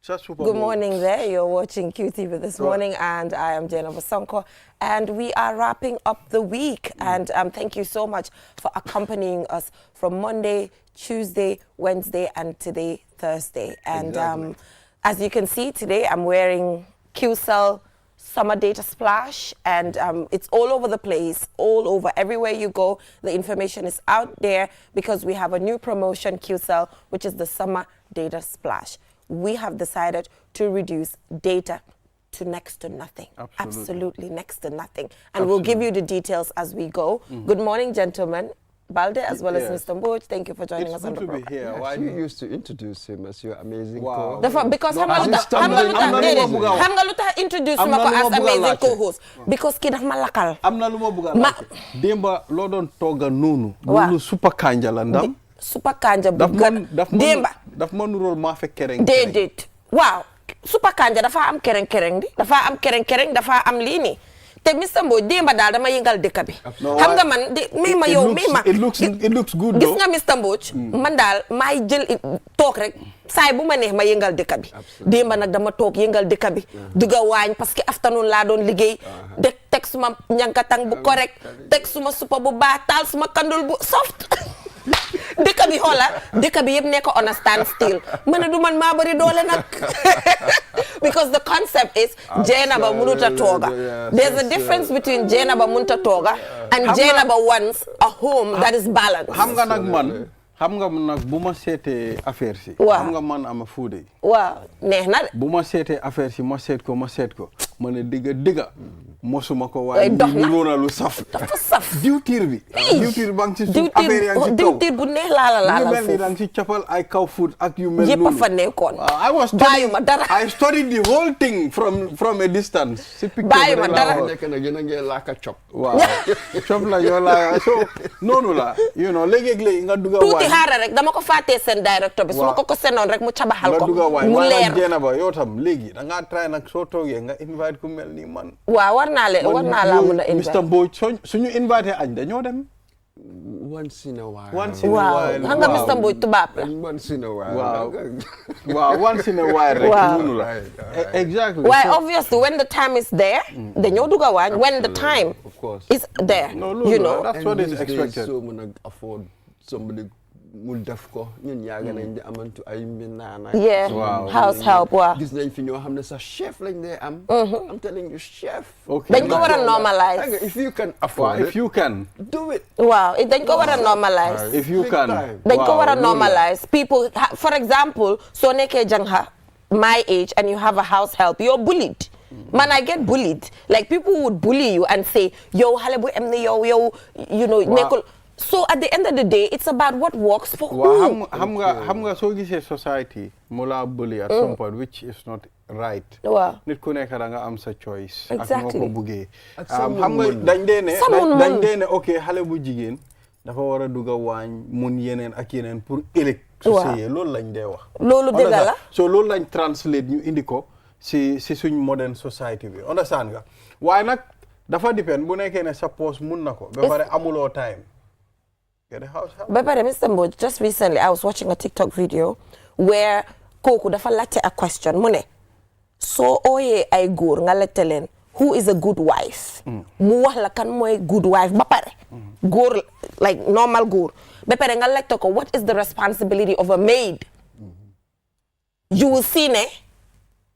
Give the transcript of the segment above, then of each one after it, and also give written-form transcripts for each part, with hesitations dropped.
Good morning there. You're watching QTV this morning, and I am Jennifer Sonko, and we are wrapping up the week. And thank you so much for accompanying us from Monday, Tuesday, Wednesday, and today, Thursday. And as you can see today, I'm wearing QCell Summer Data Splash, and it's all over the place, all over, everywhere you go. The information is out there because we have a new promotion, QCell, which is the Summer Data Splash. We have decided to reduce data to next to nothing. Absolutely next to nothing. And we'll give you the details as we go. Good morning, gentlemen. Balde, as well as Mr. Mboch, thank you for joining us on the program. Here. Why you used to introduce him as your amazing co-host? Because Hamgaluta introduced me as amazing co-host. Because kid of malakal. Amna luma buga Demba Lodon Toga Nunu. Nunu super kanja landam. Super kanja buga. Demba. Daf man rol ma fe kereng. Déedéet. Waaw. Super kanja dafa am kereng di. Dafa am kereng dafa am lini. Te Mr. Mboch démba daal dama yëngal dëkk bi. Xam nga man it looks good gis nga Mr. Mboch man daal maay jël toog rek saay bu ma neex ma yëngal dëkk bi. Démba nag dama toog yëngal dëkk bi duga waañ parce que afternoon laa doon liggéey de teg suma ñankatang bu correct teg suma supa bu baax taal suma kandul bu soft dëkk bi xoola dëkk bi yëpp nekk on a standstill man du man maa bari doole nag because the concept is Jenaba munuta toga. There's a difference between Jenaba munuta toga and Jenaba wants a home that is balanced. Xam nga nag bu ma seetee affaire si. Xam nga man am a foodie. Waaw neex na de. Bu ma seetee affaire si ma seet ko ma ne digga mosuma ko waaye noona lu saf. Dafa saf. Diwtiir bi. Diwtiir baa ngi ci suuf affaire yaa ngi ci kaw. Diwtiir bu neex laalal foofu. Yu mel ni danga ci capal ay cow food ak yu mel noonu. Yëpp a fa nekkoon. Bàyyuma dara. I studied the whole thing from a distance. Bàyyuma dara. Nekk na gën a ngeen laaka chop. Waaw chop la yoo laa so noonu la you know léegi nga duga waay. Tuuti xaaral rek dama ko fàttee seen directeur bi su ma ko senoon rek mu cabaxal ko. Mu leer Jenaba yow tam léegi da ngaa try nag soo toogee nga invite ku mel ni man. Waaw war naa laa mën a invite. Mr. Mboch suñu invité añ dañoo dem. Once in a while. Waaw xam nga Mr. Mboch tubaab la. Once in a while. Waaw once in a while rek noonu la. Exactly. Why obviously when the time is there dañoo duga waañ when the time is there you know. That's what is expected. So mën a afford somebody mu def ko ñun yàgg nañ di amantu ay mbindaana. House help waaw. Gis nañ fi ñoo xam ne sax chef lañ dee am. I'm telling you chef. dañ ko war a normalize. If you can afford if you can do it. Waaw dañ ko war a normalize. If you can dañ ko war a normalize. People for example soo nekkee jànxa my age and you have a house help you're bullied. Man, I get bullied. Like people would bully you and say yow xale bu em ne yow you know nekkul. So at the end of the day, it's about what works for who. Xam nga soo gisee society mu la bully at some point which is not right. Nit ku nekk da nga am sa choice. Exactly. Ak noo ko buggee. Xam nga dañ dee ne ok xale bu jigéen dafa war a dugg waañ mun yeneen ak yeneen pour ëllëg su sëyee loolu lañ dee wax. Loolu dëgg la. So loolu lañ translate ñu indi ko si suñ modern society bi understand nga waaye nag dafa depend bu nekkee ne sa poos mun na ko ba pare amuloo time. Get a house help. But Mr. Mboch, just recently I was watching a TikTok video where kooku dafa laajte a question mu ne soo ooyee ay góor nga laajte leen who is a good wife mu wax la kan mooy good wife ba pare góor like normal góor ba pare nga laajte ko what is the responsibility of a maid you will see ne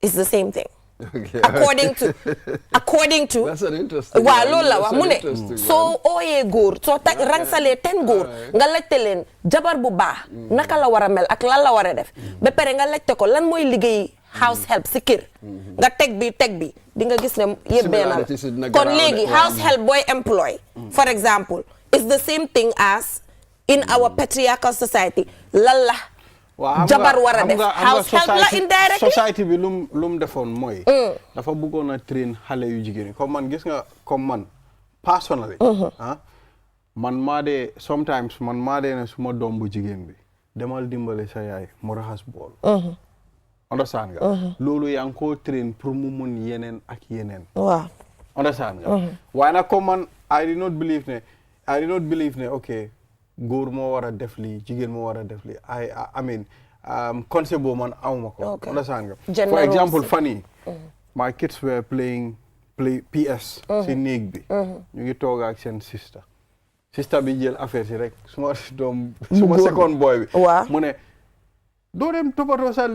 it's the same thing. According to that's an interesting waaw loolu la wax mu ne soo ooyee góor soo rangsalee 10 góor nga laajte leen jabar bu baax naka la war a mel ak lan la war a def ba pare nga laajte ko lan mooy liggéey house help si kër nga teg bi di nga gis ne yëpp benn la kon léegi house help booy employ for example is the same thing as in our patriarchal society lan la jabar war a def house help la indirectly society bi lum defoon mooy dafa bëggoon a train xale yu jigéen yi comme man gis nga comme man personally man maa dee sometimes man maa dee ne suma doom bu jigéen bi demal dimbale sa yaay mu raxas bool understand nga loolu yaa ngi koo train pour mu mun yeneen ak yeneen understand nga waaye nag comme man I did not believe ne okay góor moo war a def lii jigéen moo war a def lii I mean concept boobu man awma ko. Okay. Understand nga. For General example aussi. fan yi my kids were playing PS. si néeg bi. ñu ngi toog ak seen sister bi jël affaire si rek suma second boy bi. waaw mu ne doo dem toppatoo sa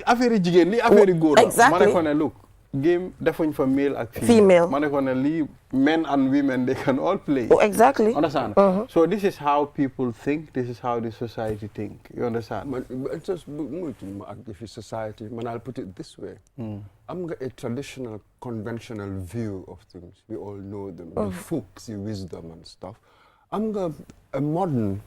affaire yi jigéen li affaire yi góor la. exactly ma ne ko ne look game defuñ fa male ak female. ma ne ko ne lii men and women they can all play. Oh, exactly. Understand? So this is how people think. This is how the society think. You understand? But just activist society, man, I'll put it this way. I'm got a traditional, conventional view of things. We all know them, the folks, the wisdom and stuff. I'm got a modern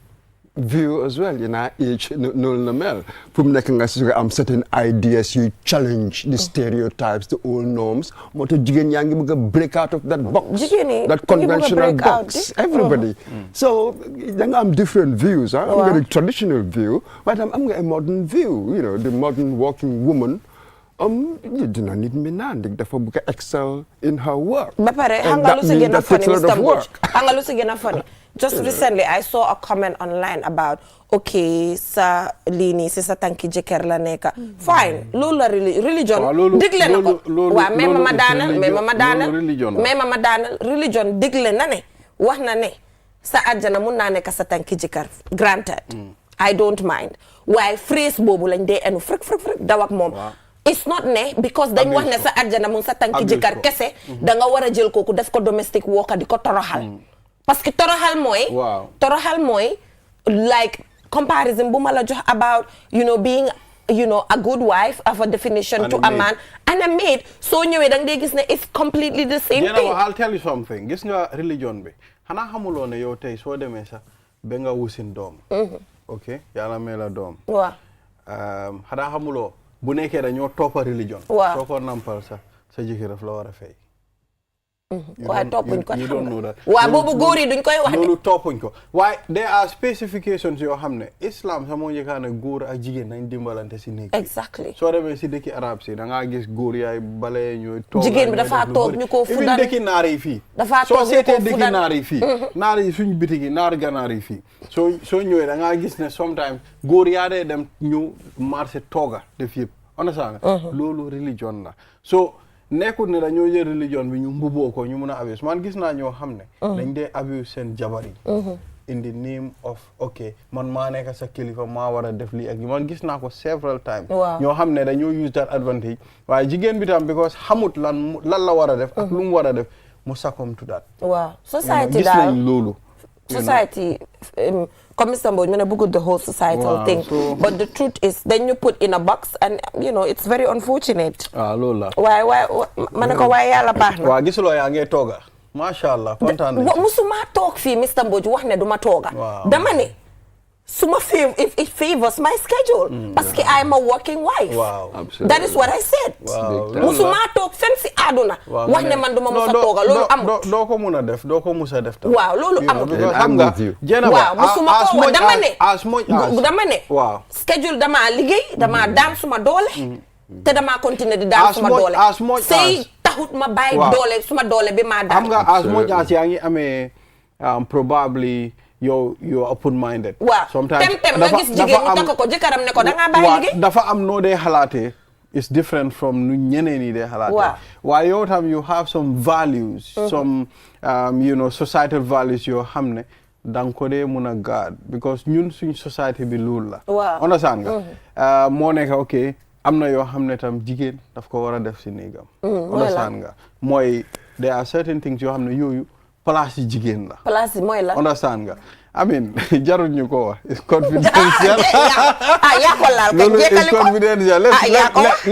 view as well. You know, age no mel. From I'm certain ideas you challenge the stereotypes, the old norms. But jigen yangi muga break out of that box, that conventional box. Everybody. So I'm different views. Huh? I'm got a traditional view, but I'm got a modern view. You know, the modern working woman. You do not need me now. Therefore, we can excel in her work. And that means that takes a lot of work. Just recently, I saw a comment online about, okay, sa lini, sa tanki jeker la neka. Fine, lula religion. Digle na ko. Wa, may mama danal, religion digle na ne. Wah na ne. Sa adjana mun na neka sa tanki jeker. Granted. I don't mind. Why phrase bobu lañ dé enu frik dawak mom. It's not ne because dañ wax ne sa adjana mun sa tanki jeker kese da nga wara jël koku def ko domestic worker di ko toroxal. Parce que toroxal mooy like comparison bu ma la jox about being a good wife of a definition to a man and a maid soo ñëwee da nga dee gis ne it's completely the same thing. I'll tell you something gis nga religion bi xanaa xamuloo ne yow tey soo demee sax ba nga wusin doom ok yàlla may la doom waaw xanaa xamuloo bu nekkee dañoo toppa religion soo ko nampal sax sa jëkkër daf la war a fay. waaye toppuñ ko you don't know that. waaw boobu góor yi duñ koy wax de. loolu toppuñ ko waaye there are specifications yoo xam ne islam sax moo njëkkaa ne góor ak jigéen nañ dimbalante si néeg. exactly soo demee si dëkki arab si da ngaa gis góor yaay bale ñooy toog jigéen bi dafa toog ñu ko fudan dëkki naar yi fii dafa soo toog seetee dëkki naar yi fii naar yi suñ bitigi naar ganaar yi fii soo ñëwee da ngaa gis ne sometimes góor yaa dee dem ñu marché tooga def yëpp understand loolu religion la so nekkul ne dañoo jël religion bi ñu mbuboo ko ñu mun a abuse man gis naa ñoo xam ne dañ dee abuse seen jabar yi in the name of ok man maa nekk sa kilifa maa war a def lii ak man gis naa ko several times ñoo xam ne dañoo use that advantage waaye jigéen bi tam because xamut lan la war a def ak lu mu war a def mu succumb to that waaw society gis daal nañ loolu society comme Mr. Mbodj mën a bëgg the whole societal thing but the truth is then you put in a box and it's very unfortunate loolu la waaye ma ne ko waaye yàlla baax na waaw gisuloo yaa ngee tooga masha Allah kontaan nañ musuma toog fii Mr. Mbodj wax ne duma tooga dama ne suma if it favors my schedule parce que I'm a working wife that is what I said musuma toog fenn si àdduna wax ne man duma musa tooga loolu amut doo ko mun a def doo ko musa def tam waaw loolu amut xam nga waaw musuma ko wax dama ne schedule dama liggéey dama daan suma doole te dama continuer di daan suma doole sëy taxut ma bàyyi doole suma doole bi ma daan xam nga as much as yaa ngi amee probably you're open-minded. waaw sometimes nga gis jigéen mu takk ko jëkkëram ne ko da ngaa bàyyi liggéey. dafa am noo dee xalaatee it's different from nu ñeneen ñi dee xalaatee. waaye yow tam you have some values. some societal values yoo xam ne da nga ko dee mun a guard because ñun suñ society bi loolu la. waaw understand nga. moo nekk ok am na yoo xam ne tam jigéen daf ko war a def si néegam. understand nga mooy there are certain things yoo xam ne yooyu. place yi jigéen la. place yi mooy la. understand nga I mean jarul ñu ko wax it's confidential. yaa ko laal kay it's confidential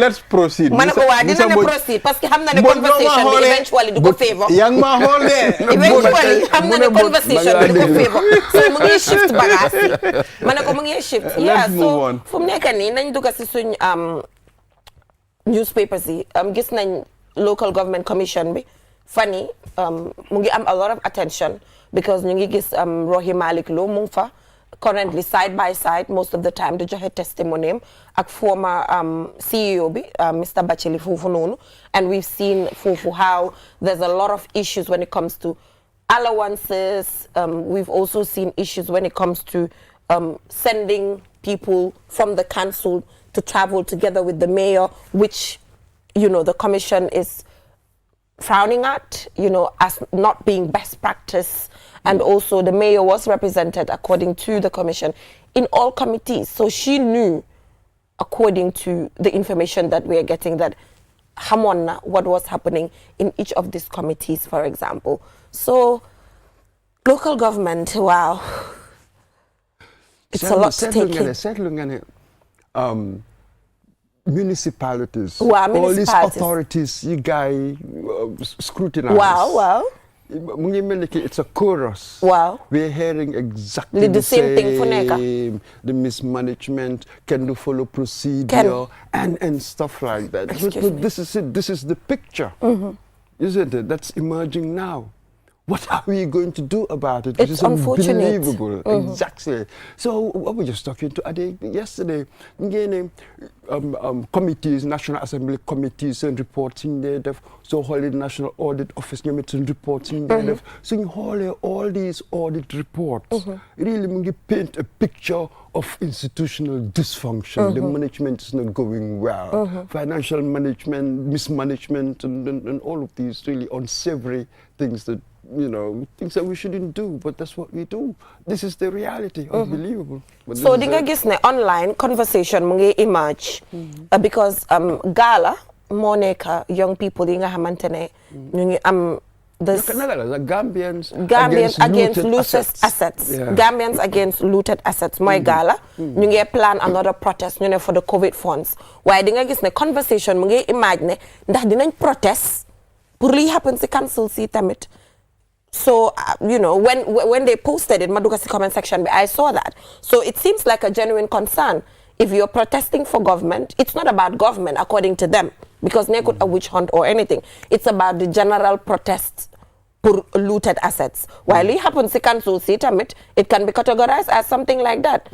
let's proceed. ma ne ko waa dina ne proceed parce que xam na ne conversation bi eventually du ko favor. yaa ngi maa xool de. eventually xam na ne conversation bi du ko favor. so mu ngi shift bagage yi. ma ne ko mu ngi shift. let's move on. fu mu nekk nii nañ dugg si suñ newspapers yi gis nañ local government commission bi. Funny, mu ngi am a lot of attention because ñu ngi gis Rohey Malick Lowe mu ngi fa currently side by side most of the time to joxe testimony ak former CEO bi Mr. Bacheli foofu noonu and we've seen foofu how there's a lot of issues when it comes to allowances we've also seen issues when it comes to sending people from the council to travel together with the mayor, which, the commission is frowning at, as not being best practice. And also the mayor was represented, according to the commission, in all committees. So she knew, according to the information that we are getting, that what was happening in each of these committees, for example. So local government, wow. It's a lot to take in. Municipalities, wow, all these authorities, you guys scrutinize. Wow. It's a chorus. Wow. We're hearing exactly the same thing. The mismanagement, can you follow procedure, and stuff like that. But this is it. This is the picture, isn't it? That's emerging now. What are we going to do about it? It's unfortunate. Unbelievable. Exactly. So I was just talking to Ade yesterday. Committees, National Assembly committees and reporting there. So holy National Audit Office and reporting there. So you all these audit reports really paint a picture of institutional dysfunction. The management is not going well. Financial management, mismanagement, and all of these really unsavory things that things that we shouldn't do, but that's what we do. This is the reality. Unbelievable. So dinga gis ne online conversation mu ngi emerge because gala moo nekk young people yi nga xamante ne ñu ngi am this Gambians against looted assets. Yeah. Gambians against looted assets. Mooy gala ñu ngi plan another protest ñu ne for the COVID funds. Waaye dinga gis ne conversation mu ngi emerge ne ndax dinañ protest pour li happen si council si tamit. So, when they posted it, Madugasi comment section, I saw that. So it seems like a genuine concern. If you're protesting for government, it's not about government, according to them, because they could a witch hunt or anything. It's about the general protest for looted assets. While it happens in council seat, it can be categorized as something like that.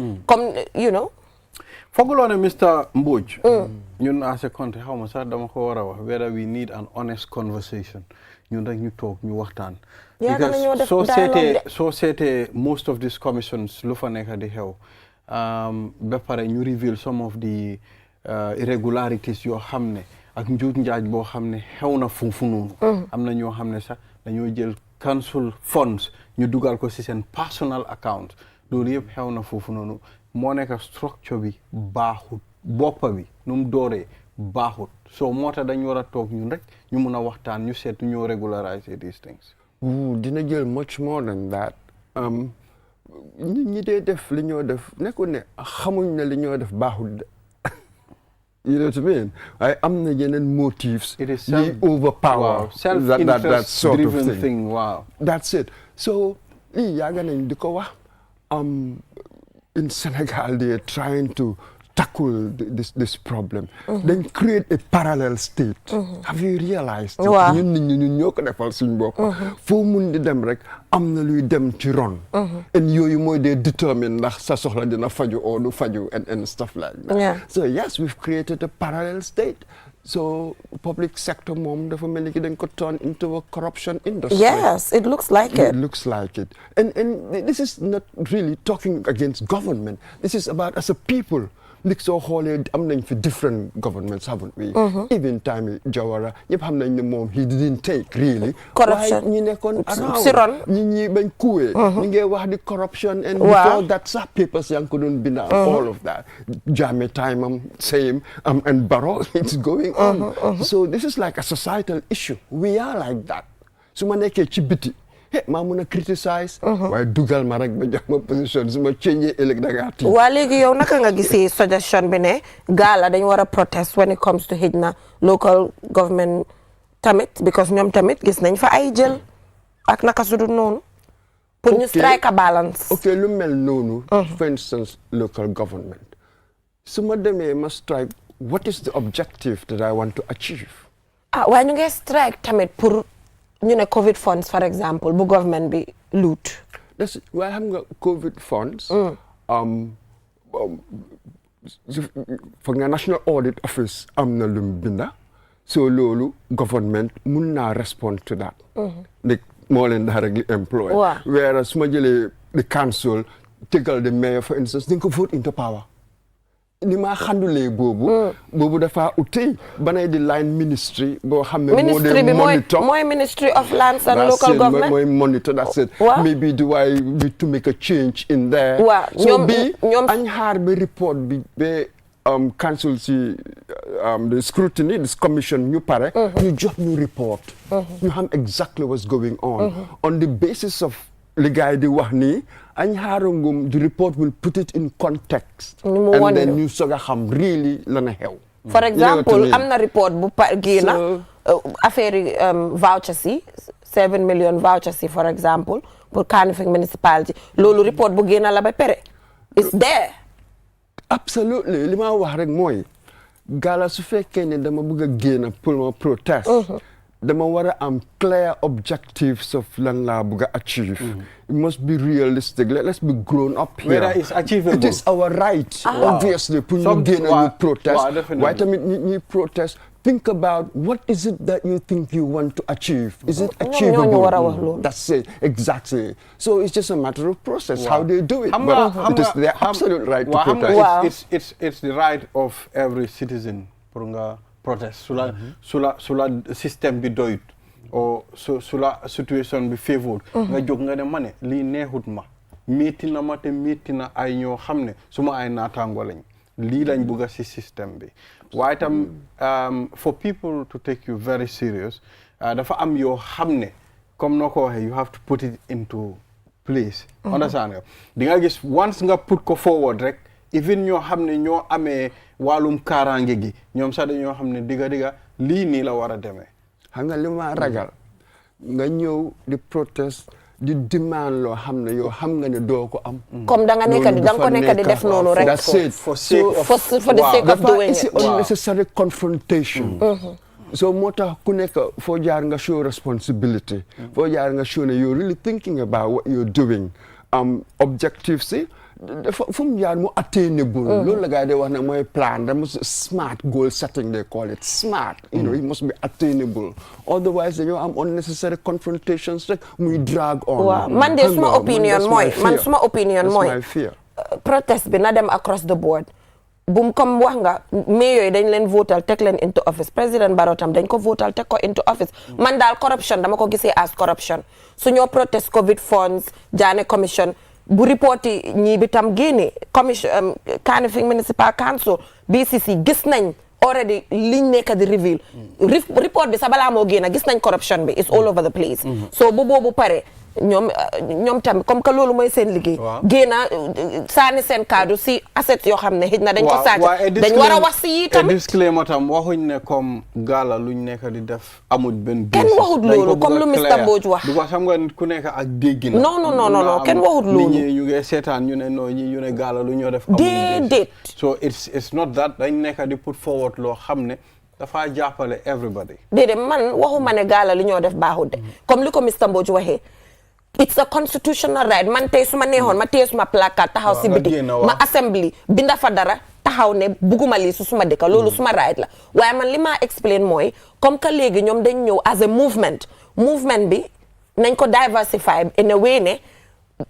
Fogolone Mr. Mboj, as a country, how much whether we need an honest conversation. You talk, you waxtaan. Because so most of these commissions lu fa nekk di xew ba pare ñu reveal some of the irregularities yoo xam ne ak njuuj njaaj boo xam ne xew na foofu noonu. Am na ñoo xam ne sax dañoo jël council funds ñu dugal ko ci seen personal account loolu yëpp xew na foofu noonu moo nekk structure bi baaxut boppa bi nu mu dooree baaxut so moo tax dañu war a toog ñun rek ñu mun a waxtaan ñu seet ñoo regularize these things. Dina jël much more than that. ñi dee def li ñoo def nekkul ne xamuñ ne li ñoo def baaxul de. You know what I mean? am na yeneen motives. It is overpower that sort of thing. Wow. That's it. So yàgg nañ di ko wax. In Senegal, they are trying to tackle this problem. Then create a parallel state. Have you realized? Wow. ñun ñoo ko defal suñ bopp. foo mun di dem rek am na luy dem ci ron. And yooyu mooy they determine ndax sa soxla dina faju or du faju and stuff like that. Yeah. So yes, we've created a parallel state. So public sector mom dafa mel ni dañ ko turn into a corruption industry. Yes, it looks like it. It looks like it. And this is not really talking against government. This is about as a people. Like so am nañ fi different governments, haven't we? Even time Jawara, ñëpp xam nañ ne moom he didn't take really. Corruption. Waaye ñi nekkoon si ron. ñi bañ kuwee. ñi ngay wax di corruption and before that sax papers yaa ngi ko doon binda all of that. Jammeh time same and Barrow it's going on. So this is like a societal issue. We are like that. Su ma nekkee ci biti maa mun a criticize. waaye dugal ma rek ba jox ma position su ma change ëllëg da ngaa tiit. waa léegi yow naka nga gisee suggestion bi ne gaala dañu war a protest when it comes to xëj na local government tamit because ñoom tamit gis nañ fa ay jël ak naka su dul noonu. pour ñu strike a balance. ok lu mel noonu. for instance local government. su ma demee ma strike what is the objective that I want to achieve. waaye ñu ngi strike tamit pour. ñu ne COVID funds for example bu government bi loot. waaye xam nga COVID funds. for nga National Audit Office am na lum binda. so loolu government mun naa respond to that. moo leen directly employ. whereas su ma jëlee the council tegal the mayor for instance dañ ko vote into power ni ma xandulee boobu dafa uti banay di line ministry boo xam ne moo de monitor mooy ministry of lands and local government mooy monitor that's it maybe do I need to make a change in there so bi añ xaar ba report bi ba council si the scrutiny this commission ñu pare ñu jox ñu report ñu xam exactly what's going on the basis of li gars yi di wax nii añ xaarangum the report will put it in context and then ñu soog a xam really lana xew for example am na report bu génna affaire vouchers yi 7 million vouchers yi for example pour Kanifing municipality loolu report bu génna la ba pare it's there absolutely li ma wax rek mooy gala su fekkee ne dama bëgg a génn pour ma protest dama war a am clear objectives of lan laa bëgg a achieve it must be realistic let's be grown up here whether it's achievable it is our right obviously pour ñu génn ñu protest waaye tamit ñi protest think about what is it that you think you want to achieve is it achievable that's it exactly so it's just a matter of process how they do it but it is their absolute right to protest it's the right of every citizen pour nga protest sula système bi doyut o sula situation bi favored nga jóg nga ne ma ne lii neexut ma métti na ma te métti na ay ñoo xam ne suma ay naataango lañ lii lañ bëgg ci système bi waaye tam for people to take you very serious dafa am yoo xam ne comme noo ko waxee you have to put it into place understand nga di nga gis once nga put ko forward rek even ñoo xam ne ñoo amee wàllum kaaraange gi ñoom sax dañoo xam ne digga lii nii la war a demee xam nga li ma ragal nga ñëw di protest di demand loo xam ne yow xam nga ne doo ko am comme da nga nekk di def noonu rek for the sake of doing it it's unnecessary confrontation so moo tax ku nekk foo jaar nga show responsibility foo jaar nga show ne you're really thinking about what you're doing objective si fu mu jaar mu attainable loolu la gars yi di wax ne mooy plan da must smart goal setting they call it smart you know it must be attainable otherwise dañoo am unnecessary confrontations rek muy drag on waaw man de suma opinion mooy protest bi na dem across the board bum comme wax nga mais yooyu dañ leen votal teg leen into office président Barrow tam dañ ko votal teg ko into office man daal corruption dama ko gisee as corruption su ñoo protest covid funds Jaane commission bu report yi ñii bi tam génne commission Kanifing municipal council BCC gis nañ already liñ nekk di reveal report bi sa balaa moo génne gis nañ corruption bi it's all over the place so bu boobu pare ñoom tam comme que loolu mooy seen liggéey génna saani seen kaddu si assets yoo xam ne xëj na dañ ko sàcc dañ war a wax si yi tamit disclaimer tam waxuñ ne comme gaala luñ nekk di def amul benn kenn waxut loolu comme lu Mr Mbodj wax du ko xam nga nit ku nekk ak dégg na non kenn waxut loolu nit ñi ñu ngi seetaan ñu ne non ñi ñu ne gaala lu ñoo def déedéet so it's not that dañ nekk di put forward loo xam ne dafa jàppale everybody déedéet man waxuma ne gaala lu ñoo def baaxut de comme li ko Mr Mbodj waxee it's a constitutional right man tey su ma neexoon ma téye suma placard taxaw si biti ma assembly binda fa dara taxaw ne bugguma lii su suma dëkka loolu suma right la waaye man li ma explain mooy comme que léegi ñoom dañ ñëw as a movement bi nañ ko diversify in a way ne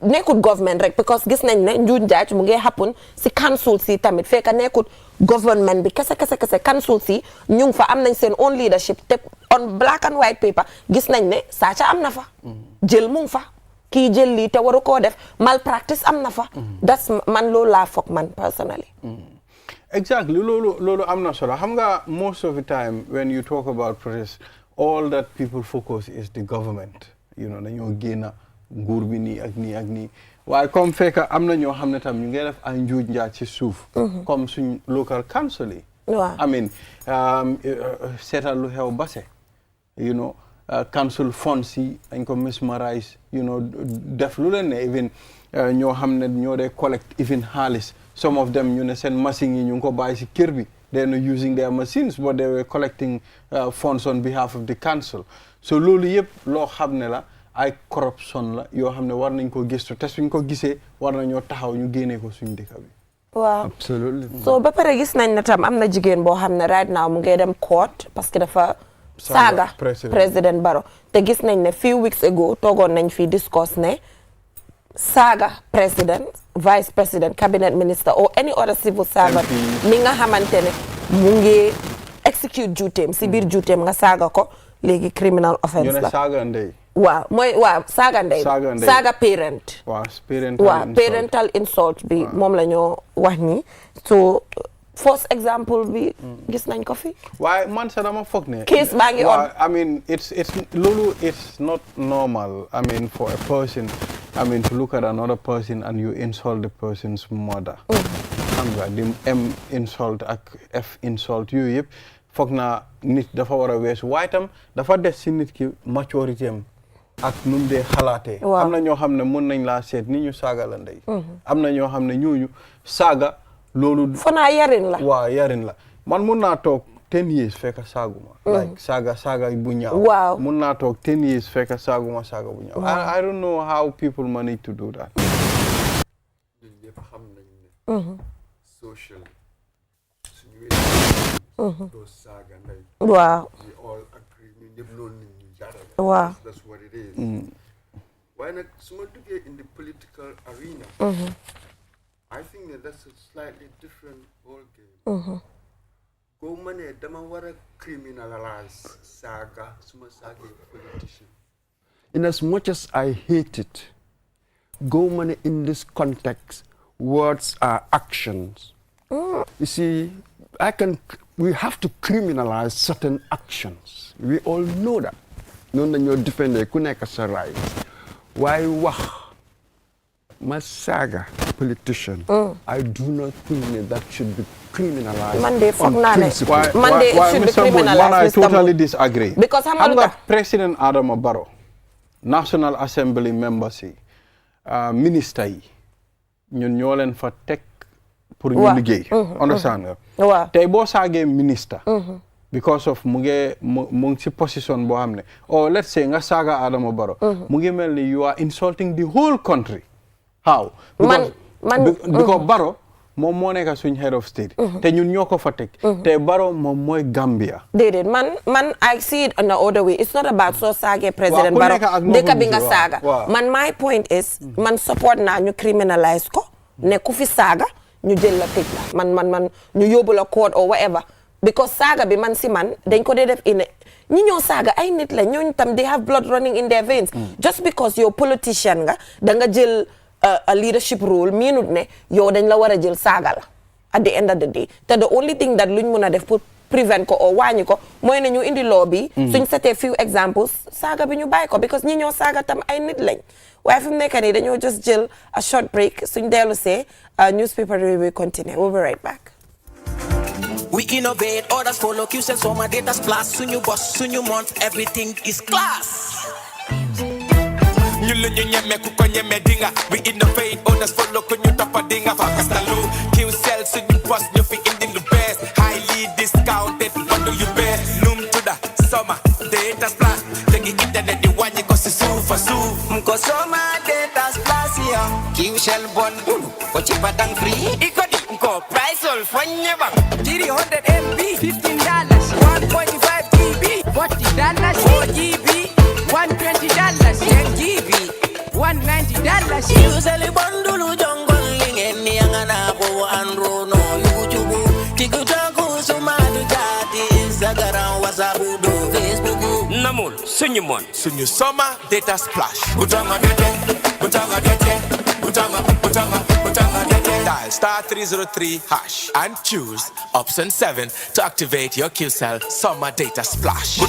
nekkut government rek because gis nañ ne njuuj njaaj mu ngi happen si council si tamit fekk nekkut government bi kese council si ñu ngi fa am nañ seen own leadership te on black and white paper gis nañ ne saaca am na fa jël mu ngi fa kii jël lii te waru koo def malpractice am na fa das man loolu laa foog man personally exactly loolu am na solo xam nga most of the time when you talk about protest all that people focus is the government you know dañoo génna nguur bi nii ak nii waaye comme fekk am na ñoo xam ne tam ñu ngi def ay njuuj njaaj ci suuf comme suñ local council yi I mean seetal lu xew Basse you know council funds yi dañ ko mesmerize you know def lu leen ne even ñoo xam ne ñoo dee collect even xaalis some of them ñu ne seen machine yi ñu ngi ko bàyyi si kër bi they are using their machines but they were collecting funds on behalf of the council so loolu yëpp loo xam ne la ay corruption la yoo xam ne war nañ ko gëstu te suñ ko gisee war nañoo taxaw ñu génnee ko suñ dëkk bi waaw absolutely so ba pare gis nañ ne tam am na jigéen boo xam ne right now mu ngi dem court parce que dafa saaga président Barrow te gis nañ ne few weeks ago toogoon nañ fii discuss ne saaga président vice president, cabinet minister, or any other civil servant, mi nga xamantene mu ngi execute duty si biir duty nga saaga ko léegi criminal offense la. Saaga ndey. waaw mooy waaw saaga ndey. saaga parent. waaw parental insult bi moom la ñoo wax ni so first example bi gis nañ ko fi. waaye man sax dama foog ne. case baa ngi on. I mean it's loolu it's not normal I mean for a person I mean to look at another person and you insult the person's mother. xam nga di M insult ak F insult yooyu yëpp foog naa nit dafa war a weesu waaye tam dafa des si nit ki maturité am ak nu mu dee xalaatee. am na ñoo xam ne mun nañ laa seet ni ñu saaga la ndey. am na ñoo xam ne ñooñu saaga loolu. fanaa yarin la. waaw yarin la man mun naa toog 10 years fekk saaguma. like saaga bu ñaaw. waaw mun naa toog 10 years fekk saaguma saaga bu ñaaw. I don't know how people manage to do that. ñun ñëpp xam nañ ne. social. doo saaga ndey. waaw. we all agree ñun ñëpp loolu nit ñi jaarale. waaw that's what it is. waaye nag su ma duggee in the political arena. I think that that's a slightly different ball game. Go money, dama wara criminalize saga, suma saga politician. In as much as I hate it, go money in this context, words are actions. You see, we have to criminalize certain actions. We all know that. No, no, you're defending kuneka right. Why wah? My saga politician, I do not think that should be criminalized. Monday, Monday should be criminalized. I totally disagree. Because President Adam Barrow, National Assembly members, minister yi, ñun ñoo leen fa teg pour ñu liggéey. Understand nga? Tey boo saagee minister. Because of mu ngi ci position boo xam ne or let's say nga saaga Adama Barrow. mu ngi mel ni you are insulting the whole country. How? Because Barrow moom moo nekk suñ head of state. te ñun ñoo ko fa teg. te Barrow moom mooy Gambia. déedéet man I see it in the other way. It's not about soo saagee President Barrow dëkk bi nga saaga. man my point is man support naa ñu criminalize ko ne ku fi saaga ñu jël la tëj la man ñu yóbbu la court or whatever. Because saga bi man si man dañ ko dee def ñi ñoo saga ay nit la ñooñu tam they have blood running in their veins. Just because you're politician nga da nga jël a leadership role miinut ne yow dañ la war a jël saga la at the end of the day te the only thing that luñ mun a def pour prevent ko o wàññi ko mooy ne ñu indi law bi suñ setee few examples saga bi ñu bàyyi ko because ñi ñoo saga tam ay nit lañ waaye fi mu nekk nii dañoo just jël a short break suñ dellu see newspaper will continue. We'll be right back. We innovate, others follow, QCell, so my data's plus, soon you boss, soon you month, everything is class. We innovate, others follow, kun you top a dinga, Fakastalu, QCell, soon you boss, you fit in the best, highly discounted, what do you best? Noom to the summer, data's plus, take it internet, the one you go see for sue. Mko summer, data's plus, yeah, QCell bundle, for cheaper than free, ikodi. Go price all for never. 300 MB, $15. 1.5 GB, $40. 4 GB, $120. 10 GB, $190. Usually bundle jungle ling yangana ko andro no YouTube. TikTok sumadu jadi Instagram WhatsApp do Facebook. Namul sunyumon sunyu summer data splash. Utanga dete, utanga dete, utanga dete. Dial star 303 hash and choose option 7 to activate your QCell Summer Data Splash.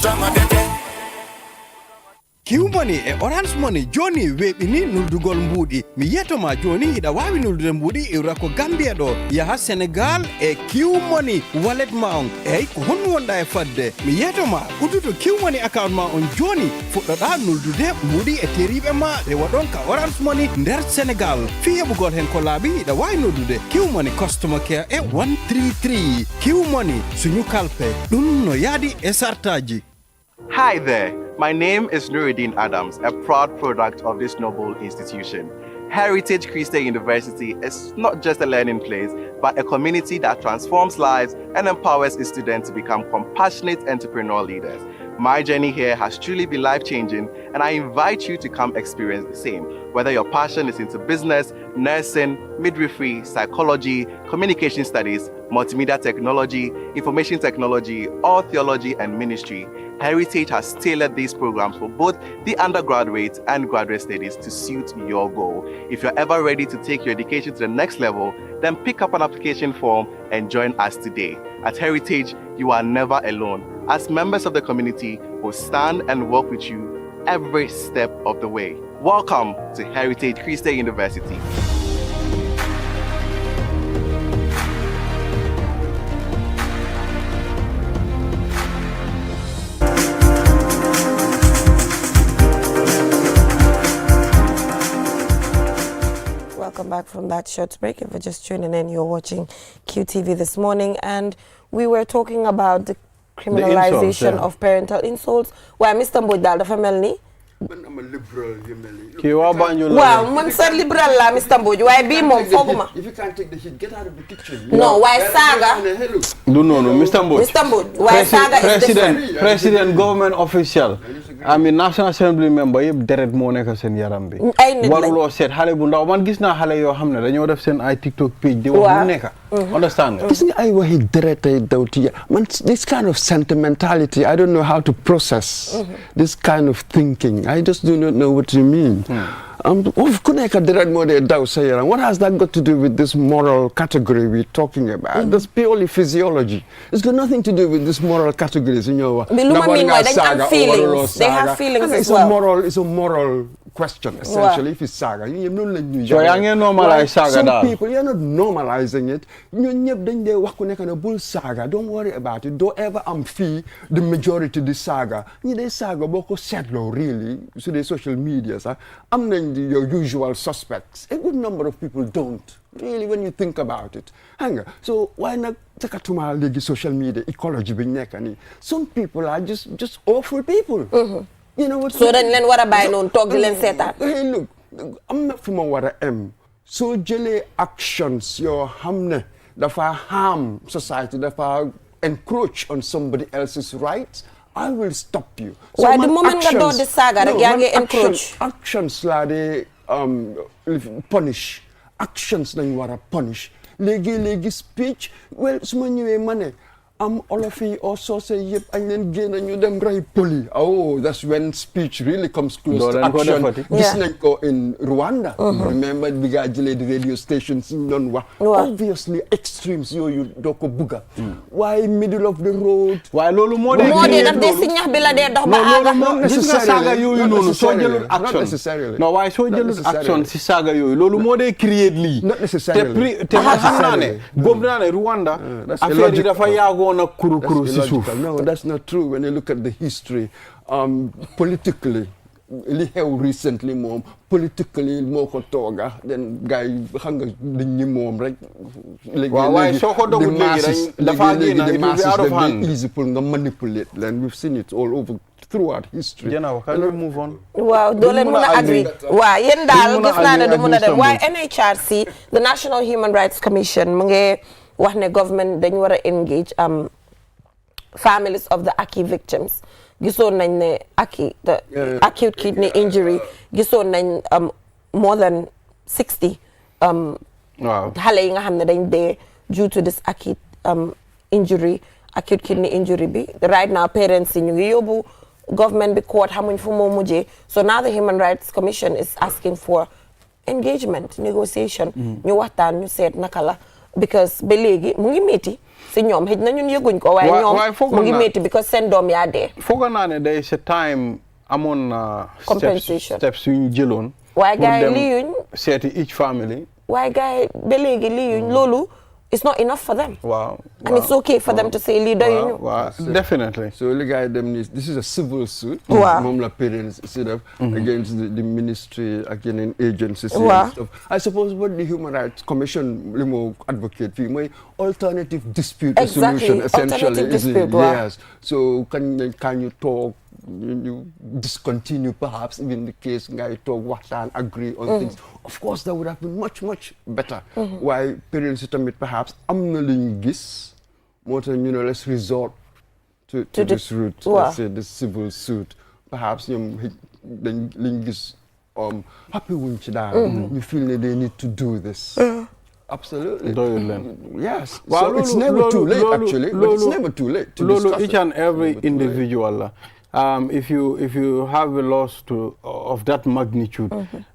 Q-Money e Orange Money joni weɓini nuldugol mbuuɗi mi yetoma joni hiɗa wawi nuldude mbuuɗi iwra ko Gambia ɗo yaha Sénégal e Q-Money wallet ma on eyyi ko honno wonɗa e fadde mi yetoma udduto Q-Money account ma on joni fuɗɗoɗa nuldude mbuuɗi e teriɓe ma rewa ɗon ka Orange Money nder Sénégal fi heɓugol hen ko laaɓi hiɗa wawi nuldude Q-Money customer care e 133 Q-Money suñu kalpe ɗum no yaadi e sartaji. Hi there, my name is Nuruddin Adams, a proud product of this noble institution. Heritage Christian University is not just a learning place, but a community that transforms lives and empowers its students to become compassionate entrepreneurial leaders. My journey here has truly been life-changing, and and I invite you to come experience the same. Whether your passion is into business, nursing, midwifery, psychology, communication studies, multimedia technology, information technology, or theology and ministry, Heritage has tailored these programs for both the undergraduate and graduate studies to suit your goal. If you're ever ready to take your education to the next level, then pick up an application form and join us today. At Heritage, you are never alone. As members of the community, we'll stand and work with you every step of the way. Welcome to Heritage Christian University. Welcome back from that short break. If you're just tuning in, you're watching QTV this morning, and we were talking about the criminalization of parental insults. Why Mr. Mbodal dafa melni I'm a liberal, you mean. Ki wa Banjul waaw man sa liberal la Mr. Mbodj waaye bii moom fooguma. If you can't take the heat, get out of the kitchen. No, why saga? Do no, Mr. Mbodj. Mr. Mbodj, why saga is different? President, government official. I mean, National Assembly member yëpp deret moo nekk seen yaram bi. ay nit lañ waruloo seet xale bu ndaw man gis naa xale yoo xam ne dañoo def seen ay TikTok page di wax lu nekk. Understand nga. Gis nga ay waxi deret ay daw ti man this kind of sentimentality, I don't know how to process this kind of thinking. I just do not know what you mean. What has that got to do with this moral category we're talking about? That's purely physiology. It's got nothing to do with this moral categories. You know, they have feelings. They have feelings as well. It's a moral question, essentially. If it's saga, so you normalize saga. Some people, you're not normalizing it. Don't worry about it. Don't ever fee the majority of the saga. You saga boko settle really. So the social media, your usual suspects. A good number of people don't. Really, when you think about it. So why not take a to social media ecology? Some people are just awful people. You know what? So then what about no talk set. Hey, look, I'm not from what I am. So jelly actions your hamne that harm society, that encroach on somebody else's rights. I will stop you. So why the moment you do the saga, you encroach? Actions like they punish. Actions like you are punish. Legi speech. Well, someone you money. All of you also say yep, and then gain and you them right poli. Oh, that's when speech really comes close to action. This like in Rwanda. Remember we got the radio stations in Nonwa. Obviously extremes you doko buga. Why middle of the road? Why lolu more than not necessarily. No, why so jealous action si saga yo. Lolu more they creately. Not necessarily. Rwanda. Affaire dafa yago. No, that's not true. When you look at the history, politically, recently, more politically, more kotoga than guy hunger the new mom, right? The masses, easy to manipulate, and we've seen it all over throughout history. Can we move on? Wow, don't agree. Why? Why NHRC, the National Human Rights Commission, what the government then were engage families of the Aki victims. Gisoon nañ ne Aki the acute kidney injury. Gisoon nañ more than 60 xale yi nga xam ne dañ dee due to this acute injury, acute kidney injury bi. Right now parents yi ñu ngi yóbbu government bi court xamuñ fu moo mujjee. So now the Human Rights Commission is asking for engagement, negotiation. Ñu waxtaan ñu seet naka la. Because ba léegi mu ngi métti si ñoom xëj na ñun yëguñ ko waaye ñoom mu ngi métti because seen doom yaa dee. Foog naa ne day sa time amoon compensation steps yu ñu jëloon. waaye gars yi lii yuñ seeti each family. waaye gars yi ba léegi lii yuñ loolu it's not enough for them. Wow. And it's okay for them to say lii doyuñu. Wow. Definitely. So the guy this is a civil suit. Wow. Mom parents set up against the ministry, against agencies and stuff. I suppose what the Human Rights Commission advocate for my alternative dispute resolution essentially is yes. So can you talk? You discontinue perhaps even the case guy talk what and agree on things. Of course that would have been much better. Why parents submit perhaps amnolingis more than let's resort to this route, let's say this civil suit perhaps then linguists happy wuñ ci daal. You feel that they need to do this. Absolutely. Yes. Well, so it's never too late, actually. But it's never too late to discuss each and every individual. If you have a loss of that magnitude,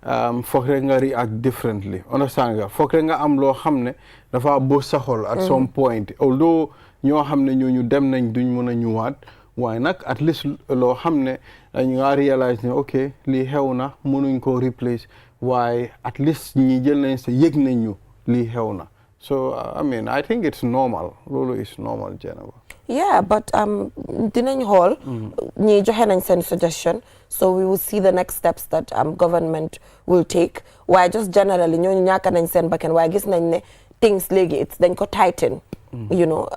foog rek nga react differently. Understand nga? Foog rek nga am loo xam ne dafa bës sa xol at some point. Although ñoo xam ne ñooñu dem nañ duñ mën a ñëwaat, waaye nag at least loo xam ne dañ nga realize ne ok lii xew na mënuñ koo replace waaye at least ñi jël nañ sa yëg nañ ñu lii xew na. So I mean I think it's normal. Loolu is normal, Jennifer. Yeah, but dinañ xool ñi joxe nañ seen suggestion, so we will see the next steps that government will take. Waaye just generally ñooñu ñàkk nañ seen bakkan waaye gis nañ ne things léegi it's dañ ko tighten. You know,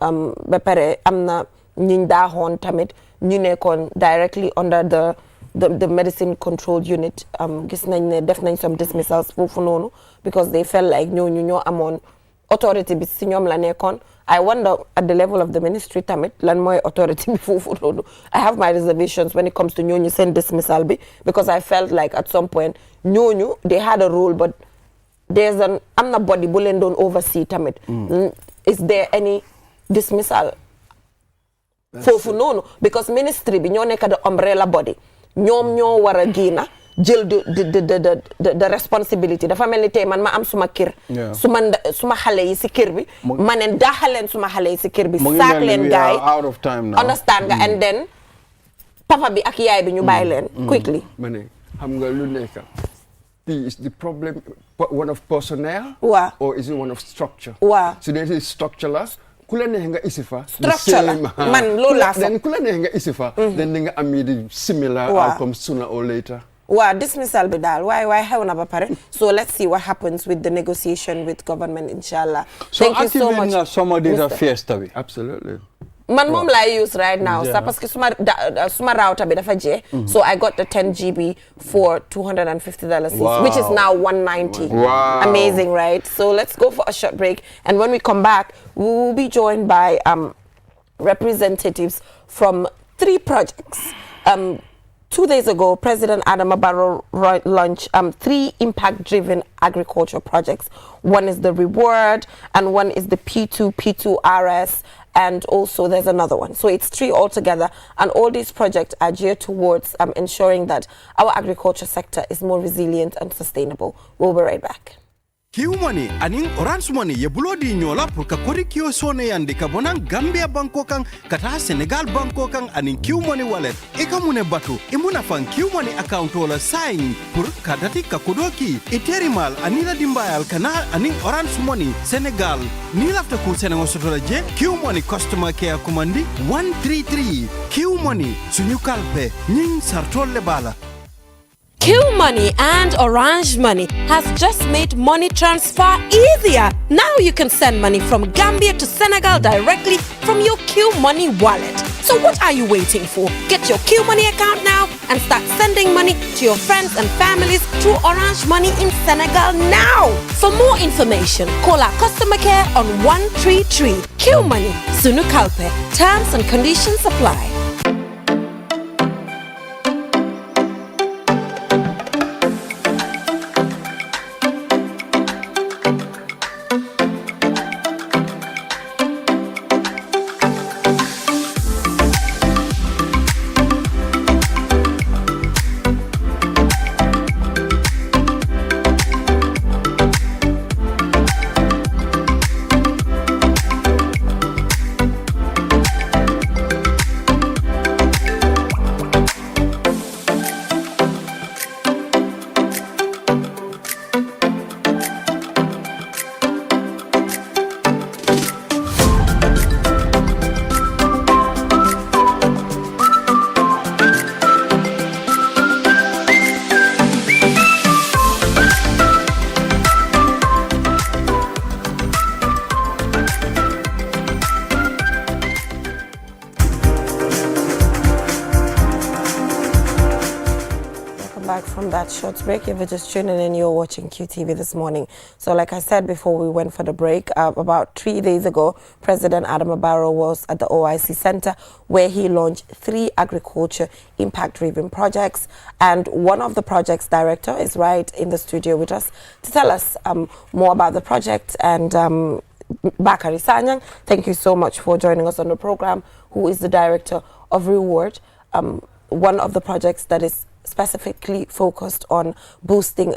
ba pare am na ñiñ daaxoon tamit ñu nekkoon directly under the medicine control unit. Gis nañ ne def nañ some dismissals foofu noonu because they felt like ñooñu ñoo amoon authority bi si ñoom la nekkoon. I wonder at the level of the ministry tamit lan mooy authority bi foofu noonu. I have my reservations when it comes to ñooñu seen dismissal bi because I felt like at some point ñooñu they had a role but there's am na body bu leen doon oversee tamit. Is there any dismissal foofu noonu because ministry bi ñoo nekk the umbrella body ñoom ñoo war a génna jël the responsibility dafa mel ni tey man ma am suma kër suma xale yi si kër bi ma ne daaxaleen suma xale yi si kër bi saak leen gaay understand nga and then papa bi ak yaay bi ñu bàyyi leen quickly ma ne xam nga lu nekk is the problem one of personnel waaw or is it one of structure waaw su dee structure la ku la neex nga isi fa structure la man loolu laa fa ku la neex nga isi fa then di nga am di similar outcome sooner or later. Wow, dismissal bi daal waaye xew na ba pare so let's see what happens with the negotiation with government inshallah. Thank you so much. So summer data fiesta bi. Absolutely. Man moom laay use right now sax parce que suma router bi dafa jeex so I got the 10 GB for $250 which is now $190. Wow. Amazing, right? So let's go for a short break and when we come back we will be joined by representatives from 3 projects. 2 days ago, President Adama Barrow launched 3 impact-driven agriculture projects. One is the Reward, and one is the P2RS, and also there's another one. So it's 3 altogether, and all these projects are geared towards ensuring that our agriculture sector is more resilient and sustainable. We'll be right back. Kiu money aning orange money ye bulo di nyola pour ka kodi kio sone yandi ka bonang Gambia banko kang kata Senegal banko kang aning Kiu money wallet eka mune batu imuna fan Kiu money account wala sign pour kadati ka kodoki iterimal anila dimbayal kana aning orange money Senegal ni lafta ku Senegal sotola je Kiu money customer care kumandi 133 Kiu money sunyu kalpe nying sartolle bala. Q Money and Orange Money has just made money transfer easier. Now you can send money from Gambia to Senegal directly from your Q Money wallet. So what are you waiting for? Get your Q Money account now and start sending money to your friends and families through Orange Money in Senegal now. For more information, call our customer care on 133. Q Money, Sunu Kalpe. Terms and conditions apply. from that short break. If you're just tuning in, you're watching QTV this morning. So like I said before we went for the break, about 3 days ago, President Adama Barrow was at the OIC Center where he launched 3 agriculture impact-driven projects. And one of the projects director is right in the studio with us to tell us more about the project. And Bakari Sanyang, thank you so much for joining us on the program, who is the director of Reward, one of the projects that is specifically focused on boosting